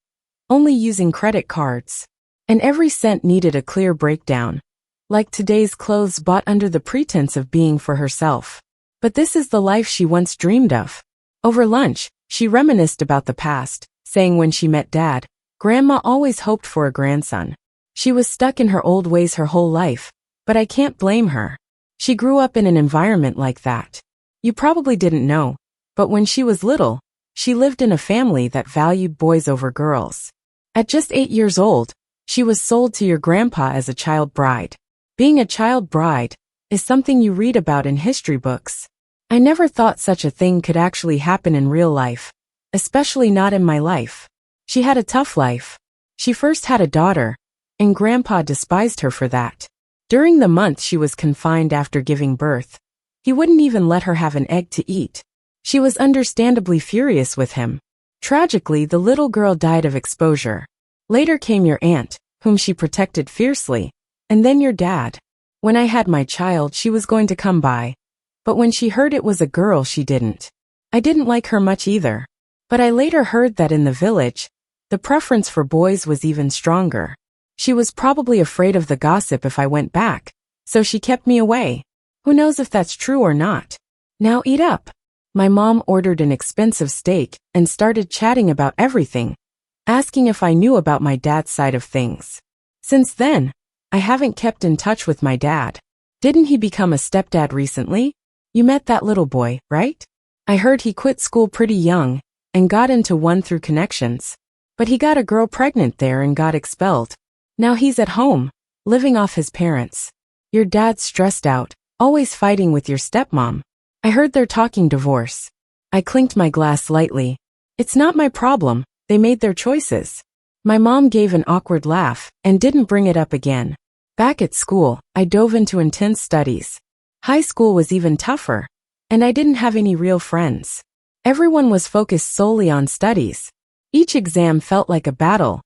only using credit cards. And every cent needed a clear breakdown, like today's clothes bought under the pretense of being for herself. But this is the life she once dreamed of. Over lunch, she reminisced about the past, saying when she met Dad, Grandma always hoped for a grandson. She was stuck in her old ways her whole life, but I can't blame her. She grew up in an environment like that. You probably didn't know, but when she was little, she lived in a family that valued boys over girls. At just 8 years old, she was sold to your grandpa as a child bride. Being a child bride is something you read about in history books. I never thought such a thing could actually happen in real life, especially not in my life. She had a tough life. She first had a daughter, and Grandpa despised her for that. During the month she was confined after giving birth, he wouldn't even let her have an egg to eat. She was understandably furious with him. Tragically, the little girl died of exposure. Later came your aunt, whom she protected fiercely, and then your dad. When I had my child, she was going to come by. But when she heard it was a girl, she didn't. I didn't like her much either. But I later heard that in the village, the preference for boys was even stronger. She was probably afraid of the gossip if I went back, so she kept me away. Who knows if that's true or not? Now eat up. My mom ordered an expensive steak and started chatting about everything, asking if I knew about my dad's side of things. Since then, I haven't kept in touch with my dad. Didn't he become a stepdad recently? You met that little boy, right? I heard he quit school pretty young and got into one through connections. But he got a girl pregnant there and got expelled. Now he's at home, living off his parents. Your dad's stressed out, always fighting with your stepmom. I heard they're talking divorce. I clinked my glass lightly. It's not my problem, they made their choices. My mom gave an awkward laugh and didn't bring it up again. Back at school, I dove into intense studies. High school was even tougher, and I didn't have any real friends. Everyone was focused solely on studies. Each exam felt like a battle,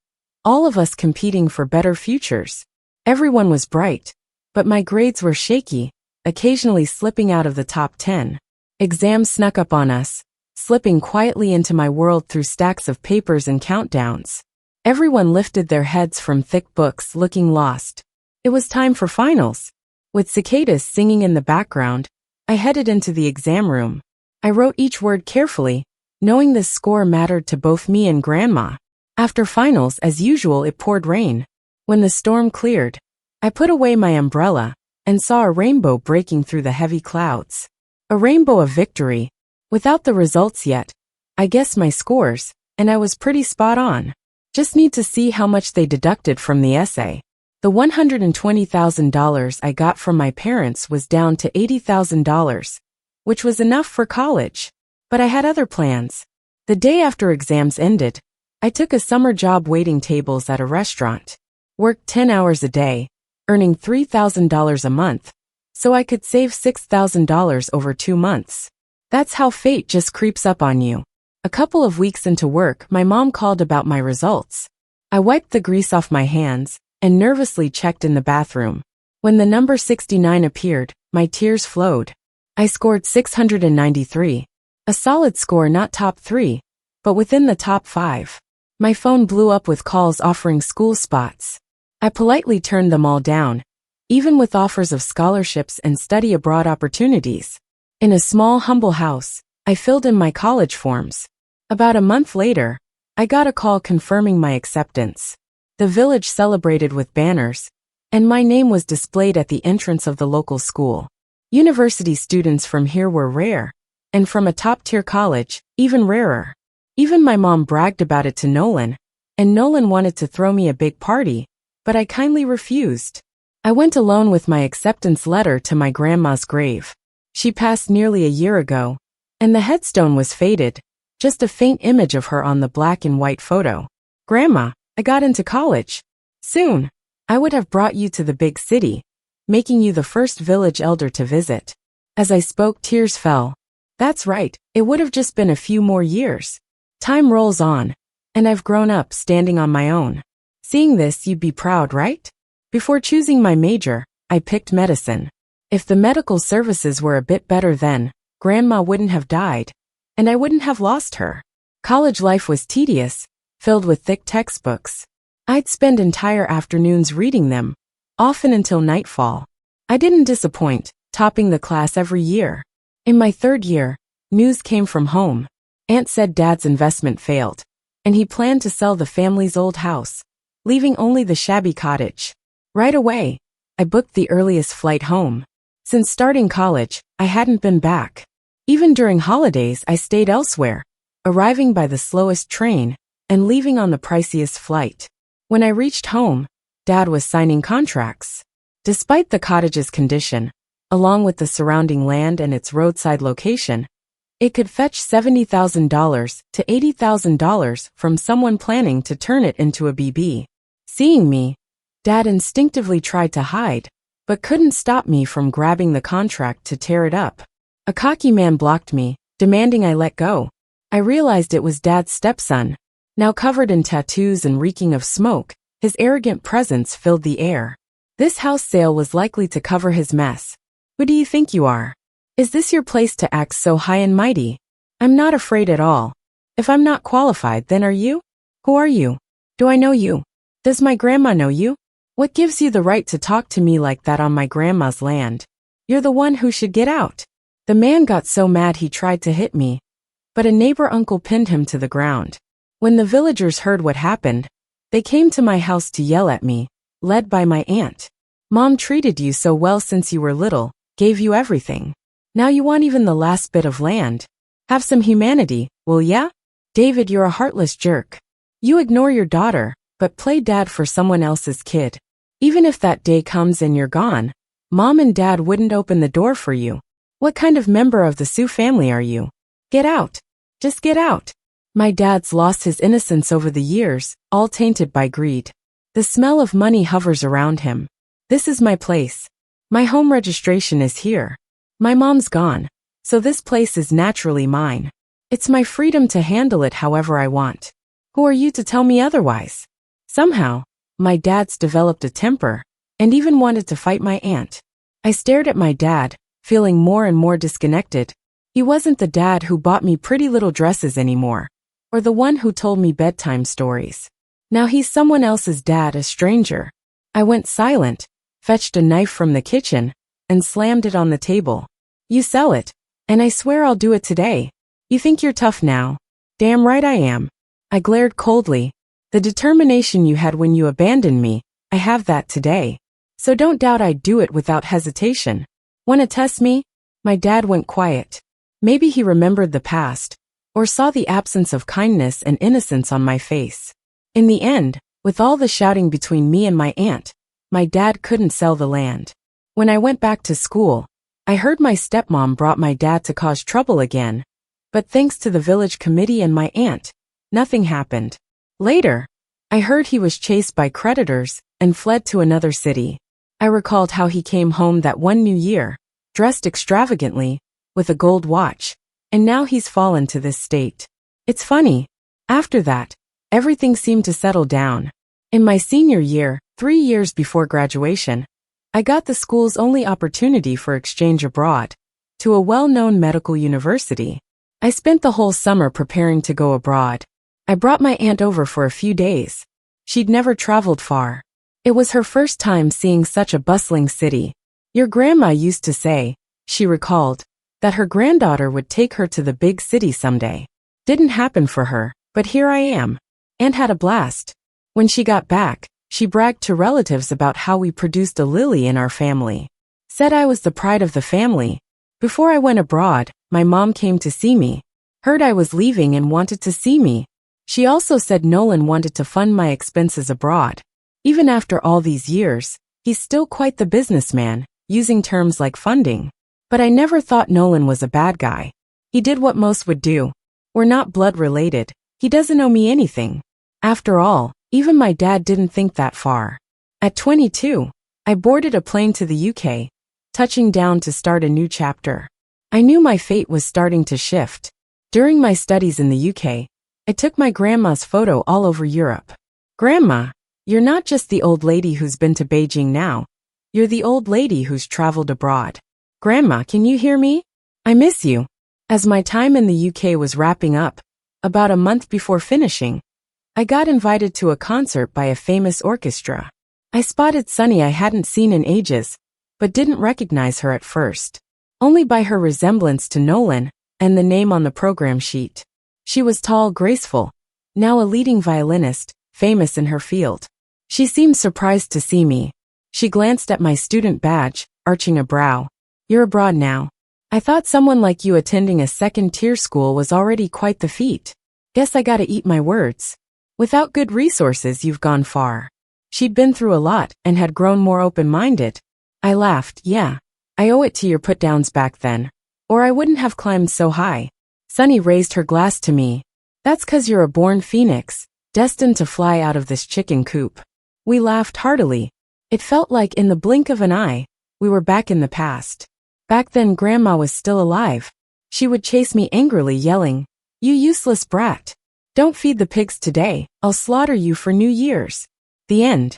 all of us competing for better futures. Everyone was bright, but my grades were shaky, occasionally slipping out of the top 10. Exams snuck up on us, slipping quietly into my world through stacks of papers and countdowns. Everyone lifted their heads from thick books, looking lost. It was time for finals. With cicadas singing in the background, I headed into the exam room. I wrote each word carefully, knowing this score mattered to both me and Grandma. After finals, as usual, it poured rain. When the storm cleared, I put away my umbrella and saw a rainbow breaking through the heavy clouds. A rainbow of victory. Without the results yet, I guessed my scores, and I was pretty spot on. Just need to see how much they deducted from the essay. The $120,000 I got from my parents was down to $80,000, which was enough for college. But I had other plans. The day after exams ended, I took a summer job waiting tables at a restaurant. Worked 10 hours a day, earning $3,000 a month, so I could save $6,000 over 2 months. That's how fate just creeps up on you. A couple of weeks into work, my mom called about my results. I wiped the grease off my hands and nervously checked in the bathroom. When the number 69 appeared, my tears flowed. I scored 693. A solid score, not top 3, but within the top 5. My phone blew up with calls offering school spots. I politely turned them all down, even with offers of scholarships and study abroad opportunities. In a small, humble house, I filled in my college forms. About a month later, I got a call confirming my acceptance. The village celebrated with banners, and my name was displayed at the entrance of the local school. University students from here were rare, and from a top-tier college, even rarer. Even my mom bragged about it to Nolan, and Nolan wanted to throw me a big party, but I kindly refused. I went alone with my acceptance letter to my grandma's grave. She passed nearly a year ago, and the headstone was faded, just a faint image of her on the black and white photo. Grandma, I got into college. Soon, I would have brought you to the big city, making you the first village elder to visit. As I spoke, tears fell. That's right, it would have just been a few more years. Time rolls on, and I've grown up standing on my own. Seeing this, you'd be proud, right? Before choosing my major, I picked medicine. If the medical services were a bit better then, Grandma wouldn't have died, and I wouldn't have lost her. College life was tedious, filled with thick textbooks. I'd spend entire afternoons reading them, often until nightfall. I didn't disappoint, topping the class every year. In my 3rd year, news came from home. Aunt said Dad's investment failed, and he planned to sell the family's old house, leaving only the shabby cottage. Right away, I booked the earliest flight home. Since starting college, I hadn't been back. Even during holidays, I stayed elsewhere, arriving by the slowest train and leaving on the priciest flight. When I reached home, Dad was signing contracts. Despite the cottage's condition, along with the surrounding land and its roadside location, it could fetch $70,000 to $80,000 from someone planning to turn it into a BB. Seeing me, Dad instinctively tried to hide, but couldn't stop me from grabbing the contract to tear it up. A cocky man blocked me, demanding I let go. I realized it was Dad's stepson. Now covered in tattoos and reeking of smoke, his arrogant presence filled the air. This house sale was likely to cover his mess. Who do you think you are? Is this your place to act so high and mighty? I'm not afraid at all. If I'm not qualified, then are you? Who are you? Do I know you? Does my grandma know you? What gives you the right to talk to me like that on my grandma's land? You're the one who should get out. The man got so mad he tried to hit me, but a neighbor uncle pinned him to the ground. When the villagers heard what happened, they came to my house to yell at me, led by my aunt. Mom treated you so well since you were little, gave you everything. Now you want even the last bit of land. Have some humanity, will ya? David, you're a heartless jerk. You ignore your daughter, but play dad for someone else's kid. Even if that day comes and you're gone, Mom and Dad wouldn't open the door for you. What kind of member of the Sioux family are you? Get out. Just get out. My dad's lost his innocence over the years, all tainted by greed. The smell of money hovers around him. This is my place. My home registration is here. My mom's gone, so this place is naturally mine. It's my freedom to handle it however I want. Who are you to tell me otherwise? Somehow, my dad's developed a temper, and even wanted to fight my aunt. I stared at my dad, feeling more and more disconnected. He wasn't the dad who bought me pretty little dresses anymore, or the one who told me bedtime stories. Now he's someone else's dad, a stranger. I went silent, fetched a knife from the kitchen, and slammed it on the table. You sell it, and I swear I'll do it today. You think you're tough now? Damn right I am. I glared coldly. The determination you had when you abandoned me, I have that today. So don't doubt I'd do it without hesitation. Wanna test me? My dad went quiet. Maybe he remembered the past, or saw the absence of kindness and innocence on my face. In the end, with all the shouting between me and my aunt, my dad couldn't sell the land. When I went back to school, I heard my stepmom brought my dad to cause trouble again, but thanks to the village committee and my aunt, nothing happened. Later, I heard he was chased by creditors and fled to another city. I recalled how he came home that one New Year, dressed extravagantly, with a gold watch, and now he's fallen to this state. It's funny. After that, everything seemed to settle down. In my senior year, 3 years before graduation, I got the school's only opportunity for exchange abroad, to a well-known medical university. I spent the whole summer preparing to go abroad. I brought my aunt over for a few days. She'd never traveled far. It was her first time seeing such a bustling city. Your grandma used to say, she recalled, that her granddaughter would take her to the big city someday. Didn't happen for her, but here I am. Aunt had a blast. When she got back, she bragged to relatives about how we produced a lily in our family. Said I was the pride of the family. Before I went abroad, my mom came to see me. Heard I was leaving and wanted to see me. She also said Nolan wanted to fund my expenses abroad. Even after all these years, he's still quite the businessman, using terms like funding. But I never thought Nolan was a bad guy. He did what most would do. We're not blood related. He doesn't owe me anything. After all, even my dad didn't think that far. At 22, I boarded a plane to the UK, touching down to start a new chapter. I knew my fate was starting to shift. During my studies in the UK, I took my grandma's photo all over Europe. Grandma, you're not just the old lady who's been to Beijing now. You're the old lady who's traveled abroad. Grandma, can you hear me? I miss you. As my time in the UK was wrapping up, about a month before finishing, I got invited to a concert by a famous orchestra. I spotted Sunny I hadn't seen in ages, but didn't recognize her at first. Only by her resemblance to Nolan and the name on the program sheet. She was tall, graceful, now a leading violinist, famous in her field. She seemed surprised to see me. She glanced at my student badge, arching a brow. You're abroad now. I thought someone like you attending a second-tier school was already quite the feat. Guess I gotta eat my words. Without good resources, you've gone far. She'd been through a lot and had grown more open-minded. I laughed. Yeah, I owe it to your put-downs back then, or I wouldn't have climbed so high. Sunny raised her glass to me. That's 'cause you're a born phoenix, destined to fly out of this chicken coop. We laughed heartily. It felt like in the blink of an eye, we were back in the past. Back then Grandma was still alive. She would chase me angrily, yelling, "You useless brat. Don't feed the pigs today, I'll slaughter you for New Year's." The end.